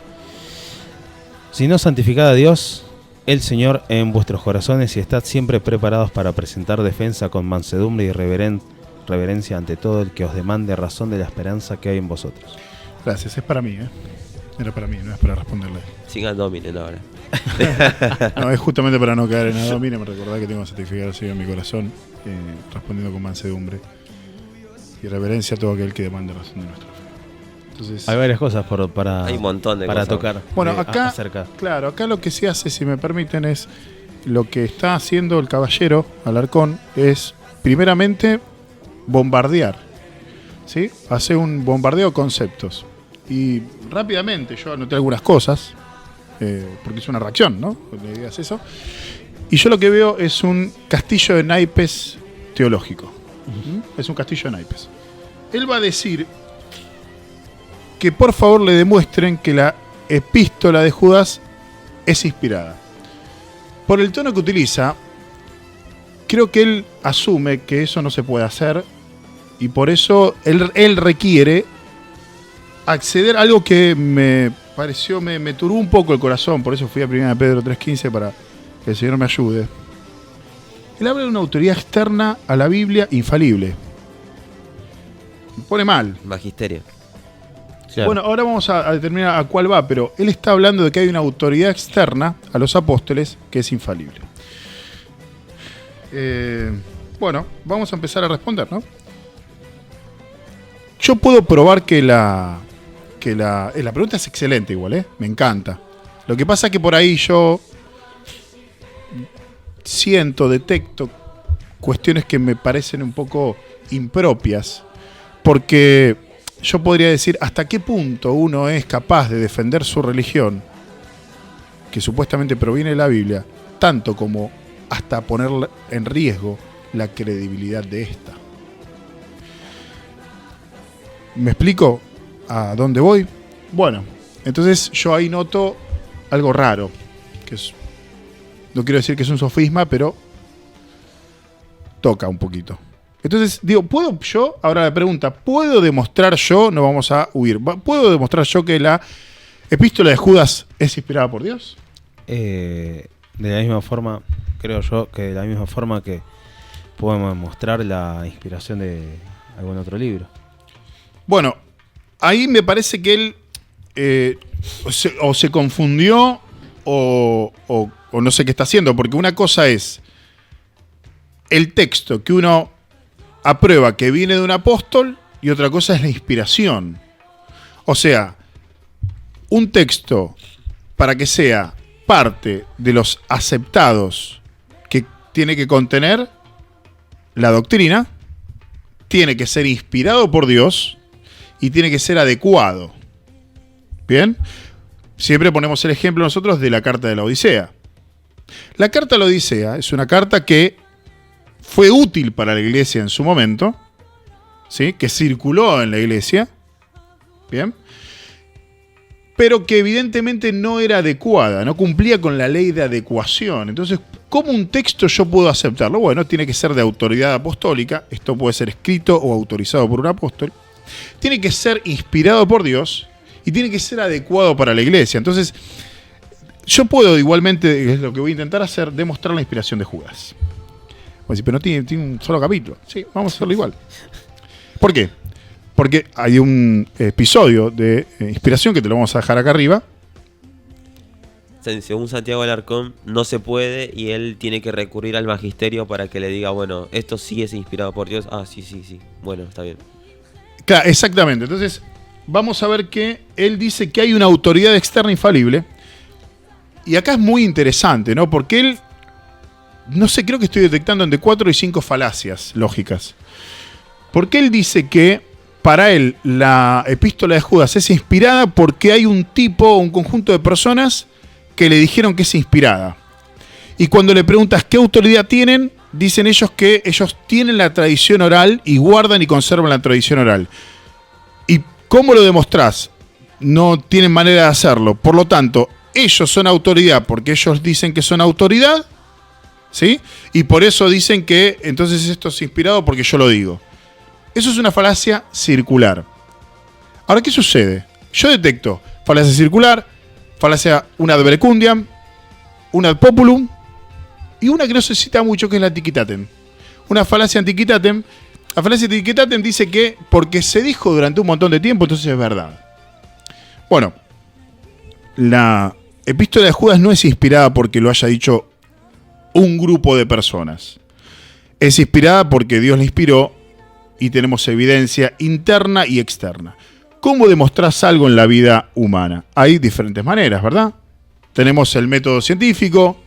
Si no, santificad a Dios, el Señor, en vuestros corazones y estad siempre preparados para presentar defensa con mansedumbre y reverencia ante todo el que os demande razón de la esperanza que hay en vosotros. Gracias, es para mí, Era para mí, no es para responderle. Sigan dominen ahora. No, es justamente para no caer en nada. Mira, me recordá que tengo santificado así en mi corazón, respondiendo con mansedumbre y reverencia a todo aquel que demanda razón de nuestra fe. Entonces, hay varias cosas para, hay un montón de para cosas. tocar. Bueno, acá, acerca. claro, acá lo que se hace, si me permiten, es lo que está haciendo el caballero Alarcón es, primeramente, bombardear. ¿Sí? Hace un bombardeo de conceptos. Y rápidamente yo anoté algunas cosas, porque es una reacción, ¿no? Le digas eso. Y yo lo que veo es un castillo de naipes teológico. Es un castillo de naipes. Él va a decir que por favor le demuestren que la epístola de Judas es inspirada. Por el tono que utiliza, creo que él asume que eso no se puede hacer y por eso él requiere acceder a algo que me pareció, me turbó un poco el corazón, por eso fui a 1 Pedro 3:15 para que el Señor me ayude. Él habla de una autoridad externa a la Biblia infalible. Me pone mal. Magisterio. Claro. Bueno, ahora vamos a determinar a cuál va, pero él está hablando de que hay una autoridad externa a los apóstoles que es infalible. Bueno, vamos a empezar a responder, ¿no? Yo puedo probar que la pregunta es excelente igual, me encanta. Lo que pasa es que por ahí yo detecto cuestiones que me parecen un poco impropias, porque yo podría decir hasta qué punto uno es capaz de defender su religión, que supuestamente proviene de la Biblia, tanto como hasta poner en riesgo la credibilidad de esta. ¿Me explico a dónde voy? Bueno, entonces yo ahí noto algo raro, que es, no quiero decir que es un sofisma, pero toca un poquito. Entonces, digo, ¿puedo yo? Ahora la pregunta, ¿puedo demostrar yo? No vamos a huir. ¿Puedo demostrar yo que la epístola de Judas es inspirada por Dios? De la misma forma, creo yo, que de la misma forma que podemos mostrar la inspiración de algún otro libro. Bueno, ahí me parece que él se confundió o no sé qué está haciendo, porque una cosa es el texto que uno aprueba que viene de un apóstol y otra cosa es la inspiración. O sea, un texto para que sea parte de los aceptados que tiene que contener la doctrina, tiene que ser inspirado por Dios y tiene que ser adecuado. ¿Bien? Siempre ponemos el ejemplo nosotros de la carta de la Odisea. La carta de la Odisea es una carta que fue útil para la iglesia en su momento, ¿sí? Que circuló en la iglesia, ¿bien? Pero que evidentemente no era adecuada, no cumplía con la ley de adecuación. Entonces, ¿cómo un texto yo puedo aceptarlo? Bueno, tiene que ser de autoridad apostólica, esto puede ser escrito o autorizado por un apóstol, tiene que ser inspirado por Dios y tiene que ser adecuado para la iglesia. Entonces, yo puedo igualmente, es lo que voy a intentar hacer, demostrar la inspiración de Judas. Pero no tiene un solo capítulo. Sí, vamos a hacerlo igual. ¿Por qué? Porque hay un episodio de inspiración que te lo vamos a dejar acá arriba. Según Santiago Alarcón, no se puede y él tiene que recurrir al magisterio para que le diga, bueno, esto sí es inspirado por Dios. Ah, sí. Bueno, está bien. Claro, exactamente. Entonces, vamos a ver que él dice que hay una autoridad externa infalible. Y acá es muy interesante, ¿no? Porque él, no sé, creo que estoy detectando entre 4 y 5 falacias lógicas. Porque él dice que para él la epístola de Judas es inspirada porque hay un tipo, un conjunto de personas que le dijeron que es inspirada. Y cuando le preguntas qué autoridad tienen, dicen ellos que ellos tienen la tradición oral y guardan y conservan la tradición oral. ¿Y cómo lo demostrás? No tienen manera de hacerlo. Por lo tanto, ellos son autoridad porque ellos dicen que son autoridad, ¿sí? Y por eso dicen que entonces esto es inspirado porque yo lo digo. Eso es una falacia circular. Ahora, ¿qué sucede? Yo detecto falacia circular, falacia un ad verecundiam, un ad populum y una que no se cita mucho, que es la antiquitatem. Una falacia antiquitatem. La falacia antiquitatem dice que porque se dijo durante un montón de tiempo, entonces es verdad. Bueno, la Epístola de Judas no es inspirada porque lo haya dicho un grupo de personas. Es inspirada porque Dios la inspiró y tenemos evidencia interna y externa. ¿Cómo demostrás algo en la vida humana? Hay diferentes maneras, ¿verdad? Tenemos el método científico,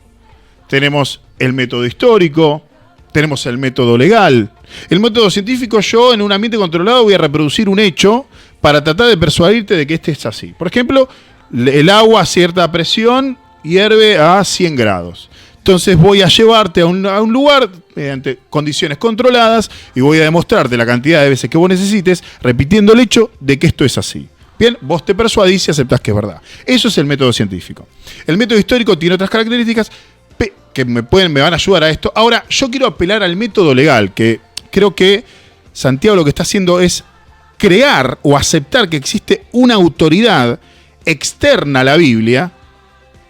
tenemos el método histórico, tenemos el método legal. El método científico, yo en un ambiente controlado voy a reproducir un hecho para tratar de persuadirte de que este es así. Por ejemplo, el agua a cierta presión hierve a 100 grados. Entonces voy a llevarte a un lugar mediante condiciones controladas y voy a demostrarte la cantidad de veces que vos necesites, repitiendo el hecho de que esto es así. Bien, vos te persuadís y aceptás que es verdad. Eso es el método científico. El método histórico tiene otras características que me van a ayudar a esto. Ahora, yo quiero apelar al método legal, que creo que Santiago lo que está haciendo es crear o aceptar que existe una autoridad externa a la Biblia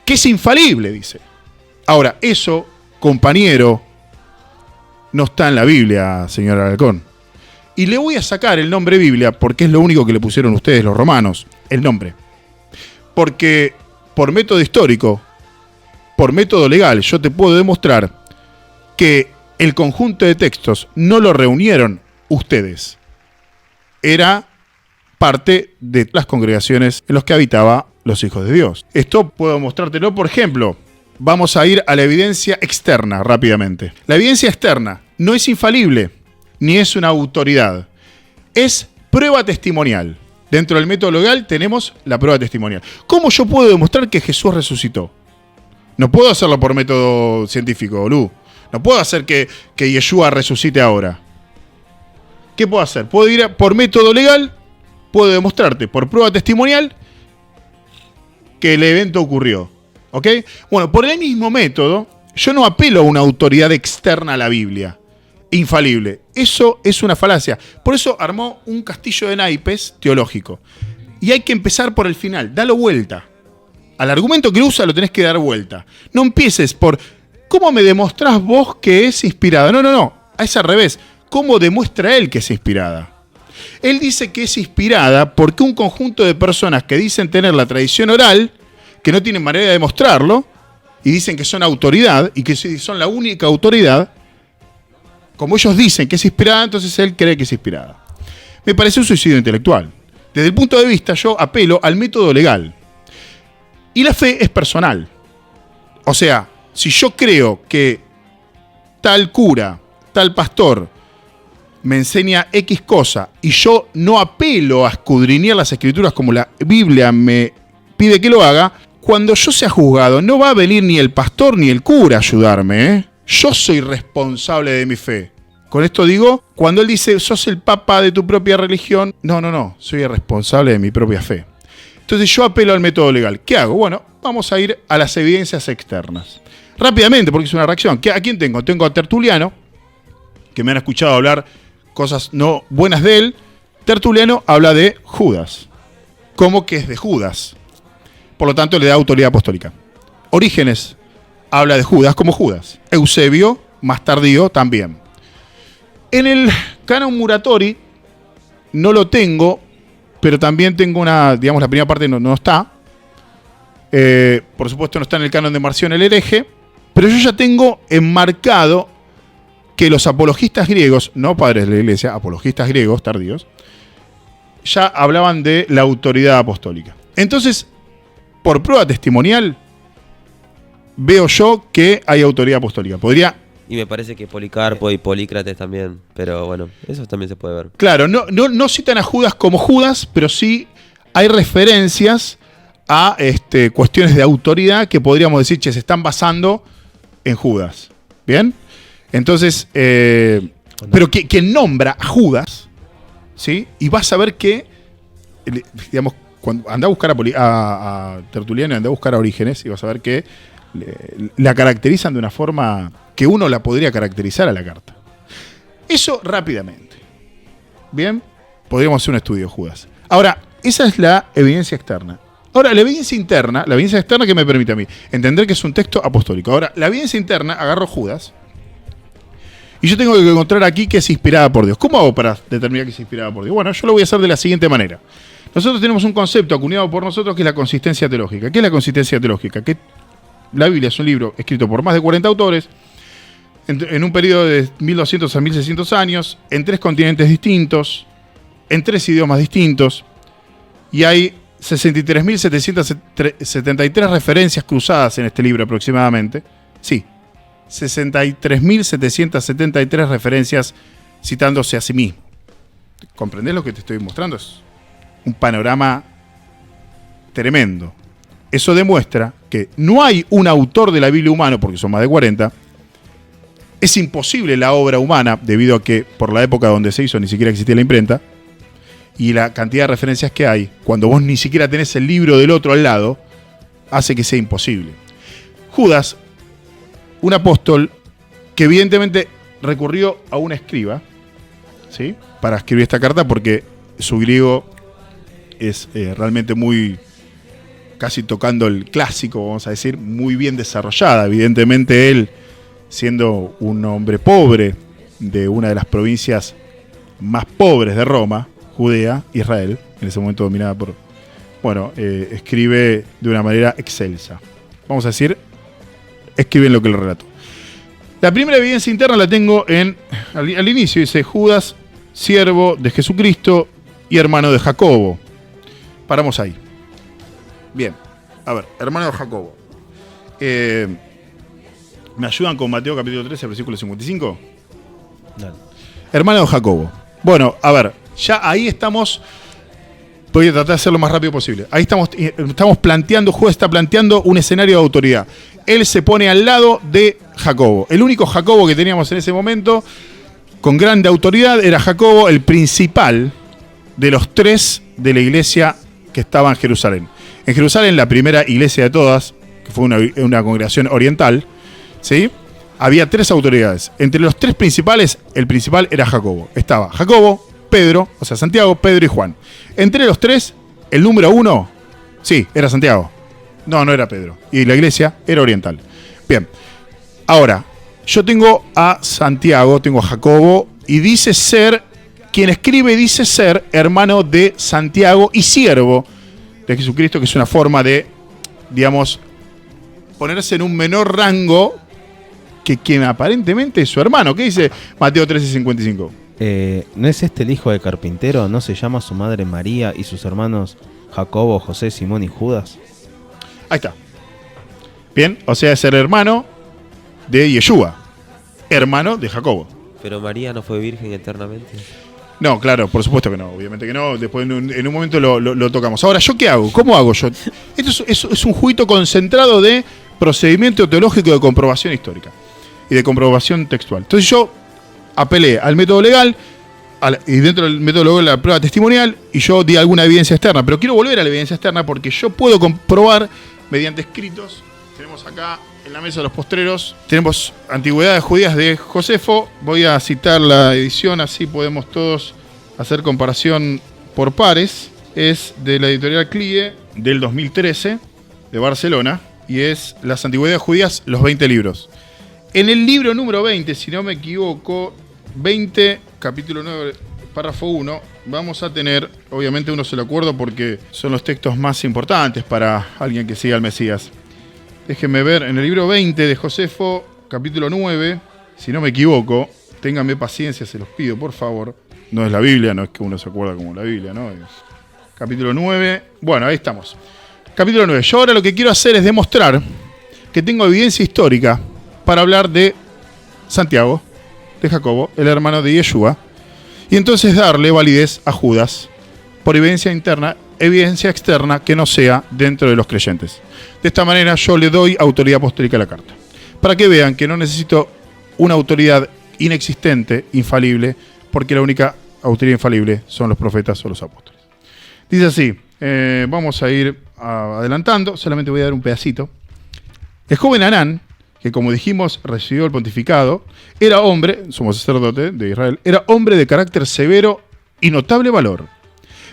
que es infalible, dice. Ahora, eso, compañero, no está en la Biblia, señor Alarcón. Y le voy a sacar el nombre Biblia porque es lo único que le pusieron ustedes, los romanos, el nombre. Porque por método histórico, por método legal, yo te puedo demostrar que el conjunto de textos no lo reunieron ustedes. Era parte de las congregaciones en las que habitaba los hijos de Dios. Esto puedo mostrártelo, por ejemplo. Vamos a ir a la evidencia externa rápidamente. La evidencia externa no es infalible, ni es una autoridad. Es prueba testimonial. Dentro del método legal tenemos la prueba testimonial. ¿Cómo yo puedo demostrar que Jesús resucitó? No puedo hacerlo por método científico, Lu. No puedo hacer que Yeshua resucite ahora. ¿Qué puedo hacer? Puedo ir por método legal, puedo demostrarte por prueba testimonial que el evento ocurrió. ¿Ok? Bueno, por el mismo método, yo no apelo a una autoridad externa a la Biblia, infalible. Eso es una falacia. Por eso armó un castillo de naipes teológico. Y hay que empezar por el final, dalo vuelta. Al argumento que usa lo tenés que dar vuelta. No empieces por, ¿cómo me demostrás vos que es inspirada? No. Es al revés. ¿Cómo demuestra él que es inspirada? Él dice que es inspirada porque un conjunto de personas que dicen tener la tradición oral, que no tienen manera de demostrarlo, y dicen que son autoridad, y que son la única autoridad, como ellos dicen que es inspirada, entonces él cree que es inspirada. Me parece un suicidio intelectual. Desde el punto de vista, yo apelo al método legal. Y la fe es personal. O sea, si yo creo que tal cura, tal pastor, me enseña X cosa, y yo no apelo a escudriñar las escrituras como la Biblia me pide que lo haga, cuando yo sea juzgado, no va a venir ni el pastor ni el cura a ayudarme, ¿eh? Yo soy responsable de mi fe. Con esto digo, cuando él dice, sos el papa de tu propia religión, no, soy el responsable de mi propia fe. Entonces yo apelo al método legal. ¿Qué hago? Bueno, vamos a ir a las evidencias externas. Rápidamente, porque es una reacción. ¿A quién tengo? Tengo a Tertuliano, que me han escuchado hablar cosas no buenas de él. Tertuliano habla de Judas. ¿Cómo que es de Judas? Por lo tanto, le da autoridad apostólica. Orígenes habla de Judas como Judas. Eusebio, más tardío, también. En el canon Muratori no lo tengo, pero también tengo una, digamos, la primera parte no está. Por supuesto no está en el canon de Marción el hereje, pero yo ya tengo enmarcado que los apologistas griegos, no padres de la iglesia, apologistas griegos tardíos, ya hablaban de la autoridad apostólica. Entonces, por prueba testimonial, veo yo que hay autoridad apostólica. Y me parece que Policarpo y Polícrates también, pero bueno, eso también se puede ver. Claro, no citan a Judas como Judas, pero sí hay referencias a cuestiones de autoridad que podríamos decir que se están basando en Judas. ¿Bien? Entonces, pero quien nombra a Judas, ¿sí? Y vas a ver que, digamos, cuando anda a buscar a Tertuliano, anda a buscar a Orígenes, y vas a ver que la caracterizan de una forma que uno la podría caracterizar a la carta. Eso rápidamente. Bien, podríamos hacer un estudio de Judas. Ahora, esa es la evidencia externa. Ahora, la evidencia externa que me permite a mí entender que es un texto apostólico. Ahora, la evidencia interna, agarro Judas, y yo tengo que encontrar aquí que es inspirada por Dios. ¿Cómo hago para determinar que es inspirada por Dios? Bueno, yo lo voy a hacer de la siguiente manera. Nosotros tenemos un concepto acuñado por nosotros que es la consistencia teológica. ¿Qué es la consistencia teológica? Que la Biblia es un libro escrito por más de 40 autores, en un periodo de 1200 a 1600 años, en 3 continentes distintos, en 3 idiomas distintos, y hay 63.773 referencias cruzadas en este libro aproximadamente. Sí, 63.773 referencias citándose a sí mismo. ¿Comprendés lo que te estoy mostrando? Es un panorama tremendo. Eso demuestra que no hay un autor de la Biblia humano, porque son más de 40. Es imposible la obra humana, debido a que por la época donde se hizo ni siquiera existía la imprenta, y la cantidad de referencias que hay, cuando vos ni siquiera tenés el libro del otro al lado, hace que sea imposible. Judas, un apóstol que evidentemente recurrió a un escriba, ¿sí?, para escribir esta carta, porque su griego es realmente muy, casi tocando el clásico, vamos a decir, muy bien desarrollada. Evidentemente él, siendo un hombre pobre de una de las provincias más pobres de Roma, Judea, Israel, en ese momento dominada por... Bueno, escribe de una manera excelsa. Vamos a decir, escribe en lo que le relato. La primera evidencia interna la tengo al inicio, dice Judas, siervo de Jesucristo y hermano de Jacobo. Paramos ahí. Bien, a ver, hermano de Jacobo. ¿Me ayudan con Mateo capítulo 13, versículo 55? Dale. Hermano de Jacobo. Bueno, a ver, ya ahí estamos. Voy a tratar de hacerlo lo más rápido posible. Ahí estamos planteando, Judas está planteando un escenario de autoridad. Él se pone al lado de Jacobo. El único Jacobo que teníamos en ese momento, con grande autoridad, era Jacobo, el principal de los 3 de la iglesia que estaba en Jerusalén. En Jerusalén, la primera iglesia de todas, que fue una congregación oriental, ¿sí?, había 3 autoridades. Entre los 3 principales, el principal era Jacobo. Estaba Jacobo, Pedro, o sea, Santiago, Pedro y Juan. Entre los 3, el número 1, sí, era Santiago. No era Pedro. Y la iglesia era oriental. Bien. Ahora, yo tengo a Santiago, tengo a Jacobo, y dice ser, quien escribe dice ser hermano de Santiago y siervo de Jesucristo, que es una forma de, digamos, ponerse en un menor rango que quien aparentemente es su hermano. ¿Qué dice Mateo 13:55? ¿No es este el hijo del carpintero? ¿No se llama su madre María y sus hermanos Jacobo, José, Simón y Judas? Ahí está. Bien, o sea, es el hermano de Yeshua, hermano de Jacobo. ¿Pero María no fue virgen eternamente? No, claro, por supuesto que no, obviamente que no. Después en un momento lo tocamos. Ahora, ¿yo qué hago? ¿Cómo hago yo? Esto es un juguito concentrado de procedimiento teológico de comprobación histórica y de comprobación textual. Entonces yo apelé al método legal y dentro del método legal la prueba testimonial, y yo di alguna evidencia externa, pero quiero volver a la evidencia externa porque yo puedo comprobar mediante escritos. Tenemos acá en la mesa de los postreros, tenemos Antigüedades Judías de Josefo. Voy a citar la edición, así podemos todos hacer comparación por pares. Es de la editorial Clie del 2013 de Barcelona, y es Las Antigüedades Judías, los 20 libros. En el libro número 20, si no me equivoco, 20, capítulo 9, párrafo 1, vamos a tener, obviamente uno se lo acuerda porque son los textos más importantes para alguien que siga al Mesías. Déjenme ver, en el libro 20 de Josefo, capítulo 9, si no me equivoco, ténganme paciencia, se los pido, por favor. No es la Biblia, no es que uno se acuerda como la Biblia, ¿no? Es capítulo 9, bueno, ahí estamos. Capítulo 9. Yo ahora lo que quiero hacer es demostrar que tengo evidencia histórica para hablar de Santiago, de Jacobo, el hermano de Yeshua, y entonces darle validez a Judas por evidencia interna, evidencia externa que no sea dentro de los creyentes. De esta manera yo le doy autoridad apostólica a la carta, para que vean que no necesito una autoridad inexistente, infalible, porque la única autoridad infalible son los profetas o los apóstoles. Dice así, vamos a ir adelantando, solamente voy a dar un pedacito. El joven Anán, que como dijimos recibió el pontificado, era hombre, sumo sacerdote de Israel, era hombre de carácter severo y notable valor.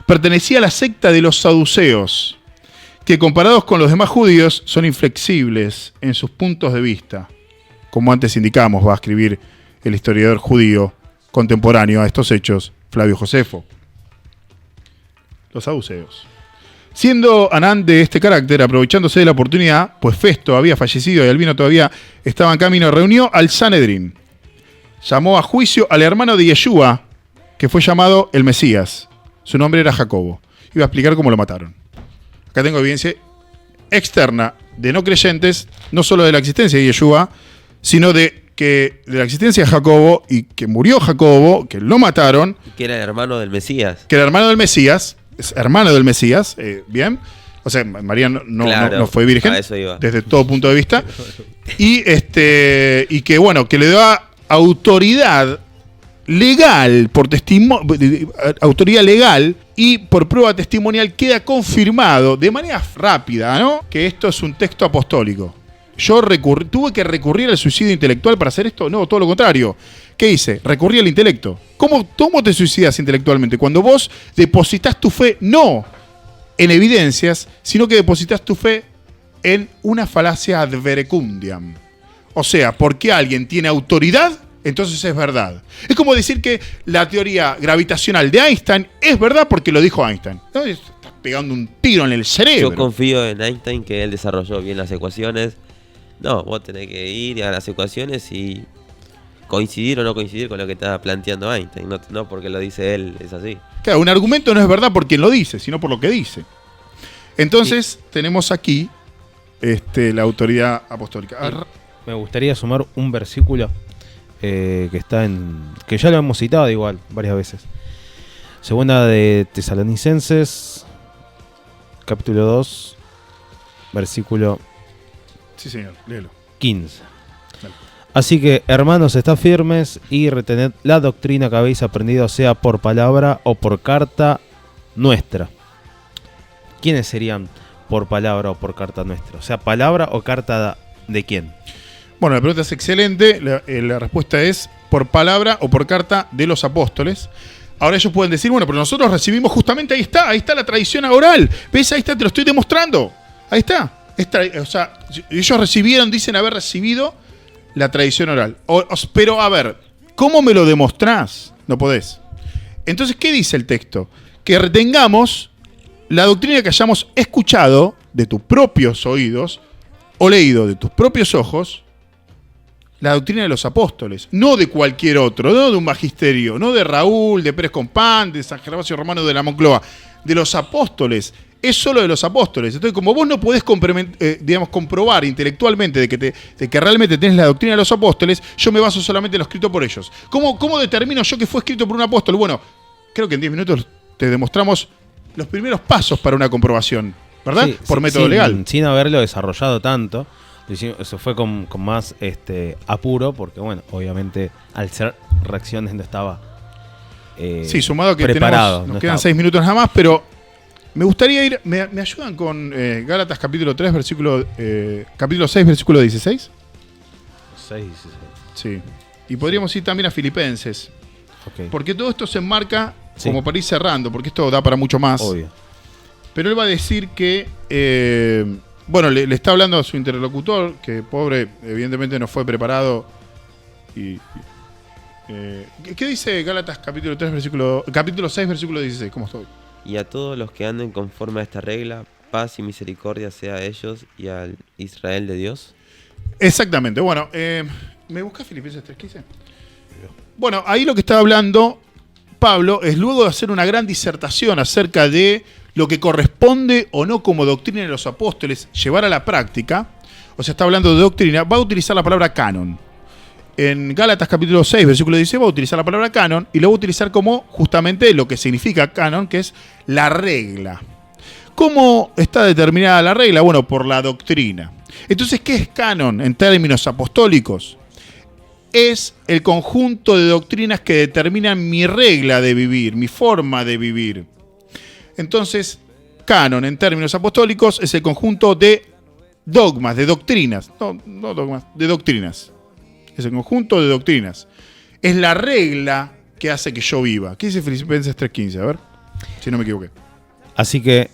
Pertenecía a la secta de los saduceos, que comparados con los demás judíos son inflexibles en sus puntos de vista. Como antes indicamos, va a escribir el historiador judío contemporáneo a estos hechos, Flavio Josefo. los saduceos. Siendo Anán de este carácter, aprovechándose de la oportunidad, pues Festo había fallecido y Albino todavía estaba en camino, reunió al Sanedrín. Llamó a juicio al hermano de Yeshua, que fue llamado el Mesías. Su nombre era Jacobo. Iba a explicar cómo lo mataron. Acá tengo evidencia externa de no creyentes, no solo de la existencia de Yeshua, sino de la existencia de Jacobo y que murió Jacobo, que lo mataron. Que era el hermano del Mesías. Que era hermano del Mesías. Es hermano del Mesías, bien. O sea, María no fue virgen, a eso iba. desde todo punto de vista. Y que bueno, que le da autoridad legal, autoridad legal y por prueba testimonial queda confirmado de manera rápida, ¿no? Que esto es un texto apostólico. Yo tuve que recurrir al suicidio intelectual para hacer esto. No, todo lo contrario. ¿Qué hice? Recurrí al intelecto. ¿Cómo te suicidas intelectualmente? Cuando vos depositas tu fe no en evidencias, sino que depositas tu fe en una falacia ad verecundiam. O sea, porque alguien tiene autoridad, entonces es verdad. Es como decir que la teoría gravitacional de Einstein es verdad porque lo dijo Einstein. ¿No? Estás pegando un tiro en el cerebro. Yo confío en Einstein que él desarrolló bien las ecuaciones. No, vos tenés que ir a las ecuaciones y coincidir o no coincidir con lo que está planteando Einstein. No porque lo dice él, es así. Claro, un argumento no es verdad por quien lo dice, sino por lo que dice. Entonces, tenemos aquí la autoridad apostólica. Me gustaría sumar un versículo que está que ya lo hemos citado igual varias veces. Segunda de Tesalonicenses, capítulo 2, versículo sí, señor, léelo. 15. Dale. Así que, hermanos, estad firmes y retened la doctrina que habéis aprendido, sea por palabra o por carta nuestra. ¿Quiénes serían por palabra o por carta nuestra? O sea, palabra o carta de quién. Bueno, la pregunta es excelente. La respuesta es por palabra o por carta de los apóstoles. Ahora ellos pueden decir, bueno, pero nosotros recibimos justamente, ahí está la tradición oral. ¿Ves? Ahí está, te lo estoy demostrando. Ahí está. O sea, ellos dicen haber recibido la tradición oral. Pero, a ver, ¿cómo me lo demostrás? No podés. Entonces, ¿qué dice el texto? Que retengamos la doctrina que hayamos escuchado de tus propios oídos o leído de tus propios ojos, la doctrina de los apóstoles, no de cualquier otro, no de un magisterio, no de Raúl, de Pérez Compán, de San Gervasio Romano de la Moncloa, de los apóstoles. Es solo de los apóstoles. Entonces, como vos no podés comprobar intelectualmente de que realmente tenés la doctrina de los apóstoles, yo me baso solamente en lo escrito por ellos. ¿Cómo determino yo que fue escrito por un apóstol? Bueno, creo que en 10 minutos te demostramos los primeros pasos para una comprobación, ¿verdad? Sí, por método legal. Sin haberlo desarrollado tanto. Eso fue con más apuro, porque bueno, obviamente al ser reacciones no estaba sí, sumado que preparado. Nos quedan 6 minutos nada más, pero me gustaría ir. ¿Me ayudan con Gálatas capítulo 3, capítulo 6, versículo 16? 6, 16. Sí. Y podríamos ir también a Filipenses. Okay. Porque todo esto se enmarca como para ir cerrando, porque esto da para mucho más. Obvio. Pero él va a decir que, bueno, le está hablando a su interlocutor, que pobre, evidentemente no fue preparado. ¿Qué dice Gálatas capítulo 6, versículo 16? ¿Cómo estoy? Y a todos los que anden conforme a esta regla, paz y misericordia sea a ellos y al Israel de Dios. Exactamente. Bueno, ¿me buscas Filipenses 3:15? Bueno, ahí lo que está hablando Pablo es luego de hacer una gran disertación acerca de lo que corresponde o no como doctrina de los apóstoles llevar a la práctica. O sea, está hablando de doctrina, va a utilizar la palabra canon. En Gálatas capítulo 6, versículo 16, va a utilizar la palabra canon y lo va a utilizar como justamente lo que significa canon, que es la regla. ¿Cómo está determinada la regla? Bueno, por la doctrina. Entonces, ¿qué es canon en términos apostólicos? Es el conjunto de doctrinas que determinan mi regla de vivir, mi forma de vivir. Entonces, canon en términos apostólicos es el conjunto de dogmas, de doctrinas. No dogmas, de doctrinas. Es el conjunto de doctrinas. Es la regla que hace que yo viva. ¿Qué dice Filipenses 3:15? A ver, si no me equivoqué. Así que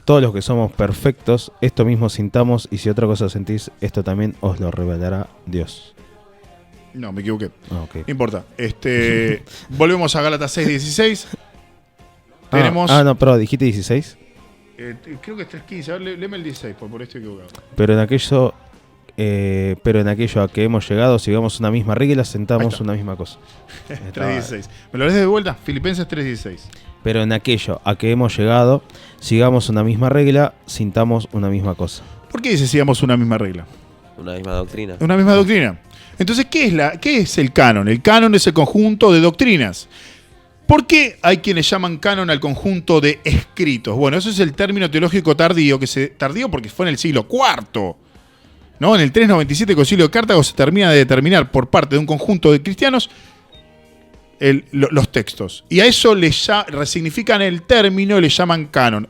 todos los que somos perfectos, esto mismo sintamos, y si otra cosa sentís, esto también os lo revelará Dios. No, me equivoqué. Okay. No importa. Volvemos a Gálatas 6:16. Tenemos... no, pero dijiste 16. Creo que es 3.15. A ver, léeme el 16, por esto equivocado. Pero en aquello a que hemos llegado, sigamos una misma regla, sentamos una misma cosa. 3.16. ¿Me lo lees de vuelta? Filipenses 3.16. Pero en aquello a que hemos llegado, sigamos una misma regla, sintamos una misma cosa. ¿Por qué dice sigamos una misma regla? Una misma doctrina. Una misma doctrina. Entonces, ¿qué es el canon? El canon es el conjunto de doctrinas. ¿Por qué hay quienes llaman canon al conjunto de escritos? Bueno, eso es el término teológico tardío, tardío porque fue en el siglo IV. ¿No? En el 397 el Concilio de Cartago se termina de determinar por parte de un conjunto de cristianos los textos. Y a eso resignifican el término y le llaman canon.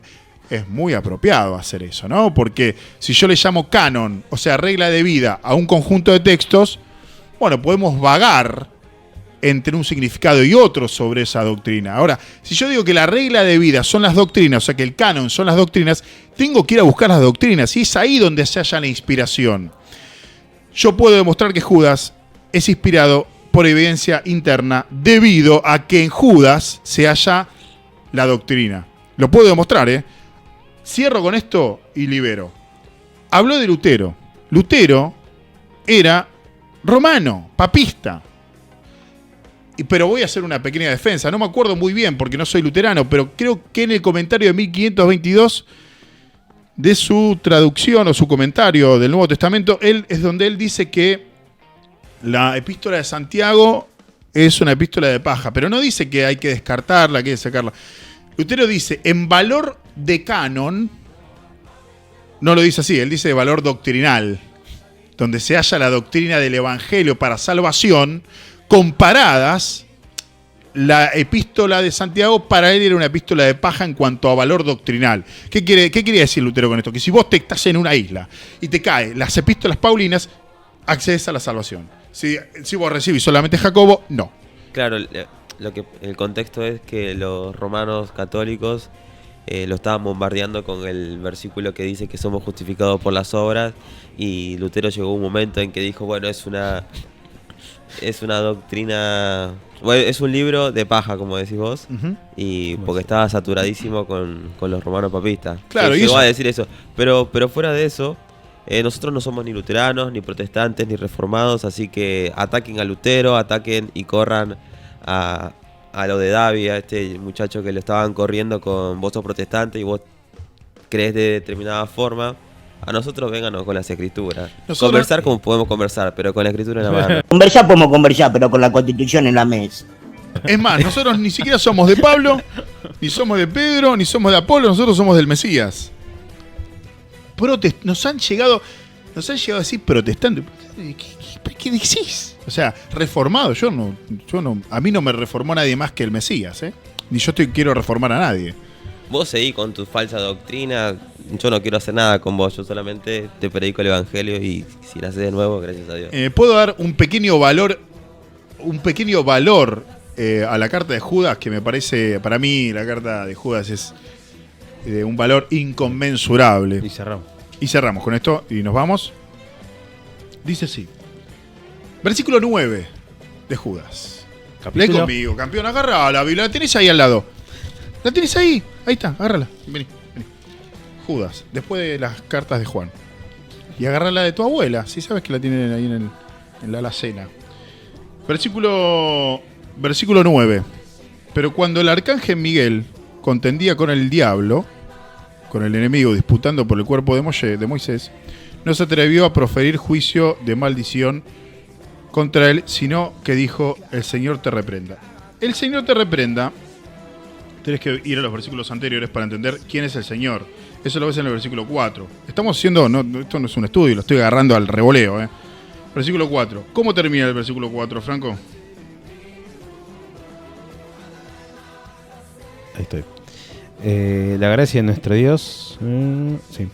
Es muy apropiado hacer eso, ¿no? Porque si yo le llamo canon, o sea, regla de vida, a un conjunto de textos, bueno, podemos vagar entre un significado y otro sobre esa doctrina. Ahora, si yo digo que la regla de vida son las doctrinas, o sea, que el canon son las doctrinas, tengo que ir a buscar las doctrinas, y es ahí donde se halla la inspiración. Yo puedo demostrar que Judas es inspirado por evidencia interna debido a que en Judas se halla la doctrina. Lo puedo demostrar, ¿eh? Cierro con esto y libero. Habló de Lutero. Lutero era romano, papista. Pero voy a hacer una pequeña defensa. No me acuerdo muy bien porque no soy luterano, pero creo que en el comentario de 1522 de su traducción o su comentario del Nuevo Testamento, es donde él dice que la epístola de Santiago es una epístola de paja, pero no dice que hay que descartarla, que hay que sacarla. Lutero dice, en valor de canon, no lo dice así, él dice de valor doctrinal, donde se halla la doctrina del Evangelio para salvación, comparadas, la epístola de Santiago para él era una epístola de paja en cuanto a valor doctrinal. ¿Qué quería decir Lutero con esto? Que si vos te estás en una isla y te caen las epístolas paulinas, accedes a la salvación. Si vos recibís solamente Jacobo, no. Claro, el contexto es que los romanos católicos lo estaban bombardeando con el versículo que dice que somos justificados por las obras, y Lutero llegó a un momento en que dijo, bueno, es una doctrina, bueno, es un libro de paja, como decís vos, y porque estaba saturadísimo con los romanos papistas. Claro, llegó a decir eso, pero fuera de eso, nosotros no somos ni luteranos, ni protestantes, ni reformados, así que ataquen a Lutero, ataquen y corran a lo de Davi, a este muchacho que lo estaban corriendo con vos sos protestante y vos crees de determinada forma. A nosotros vénganos con las escrituras. Conversar como podemos conversar, pero con la escritura en la mano. Conversar podemos conversar, pero con la Constitución en la mesa. Es más, nosotros ni siquiera somos de Pablo, ni somos de Pedro, ni somos de Apolo, nosotros somos del Mesías. Nos han llegado a decir protestantes. ¿Qué decís? O sea, reformado, a mí no me reformó nadie más que el Mesías, ¿eh? Ni yo quiero reformar a nadie. Vos seguís con tu falsa doctrina, yo no quiero hacer nada con vos, yo solamente te predico el evangelio y si nacés de nuevo, gracias a Dios. Puedo dar un pequeño valor a la carta de Judas, que me parece, para mí la carta de Judas es de un valor inconmensurable. Y cerramos con esto y nos vamos. Dice así. Versículo 9 de Judas. Lee conmigo, campeón, agarra la Biblia, la tenés ahí al lado. ¿La tenés ahí? Ahí está, agárrala. Vení. Judas, después de las cartas de Juan. Y agarrala de tu abuela, si sabes que la tienen ahí en la alacena. Versículo 9. Pero cuando el arcángel Miguel contendía con el diablo, con el enemigo disputando por el cuerpo de Moisés, no se atrevió a proferir juicio de maldición contra él, sino que dijo, el Señor te reprenda. El Señor te reprenda. Tienes que ir a los versículos anteriores para entender quién es el Señor. Eso lo ves en el versículo 4. Estamos haciendo, esto no es un estudio, lo estoy agarrando al revoleo. Versículo 4. ¿Cómo termina el versículo 4, Franco? Ahí estoy. La gracia de nuestro Dios, sí,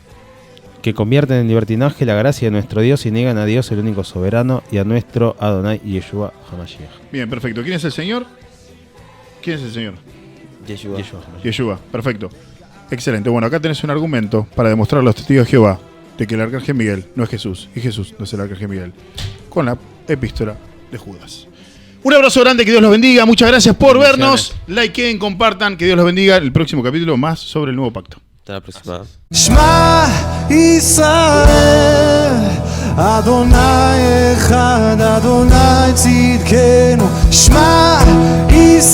que convierten en libertinaje la gracia de nuestro Dios y niegan a Dios el único soberano y a nuestro Adonai Yeshua HaMashiach. Bien, perfecto. ¿Quién es el Señor? ¿Quién es el Señor? Yeshua, perfecto. Excelente. Bueno, acá tenés un argumento para demostrar a los testigos de Jehová de que el arcángel Miguel no es Jesús y Jesús no es el arcángel Miguel, con la epístola de Judas. Un abrazo grande, que Dios los bendiga. Muchas gracias por vernos. Likeen, compartan, que Dios los bendiga. El próximo capítulo más sobre el nuevo pacto. Hasta la próxima. Shema Israel, Adonai Echad, Adonai Tzidkenu. Shema Israel.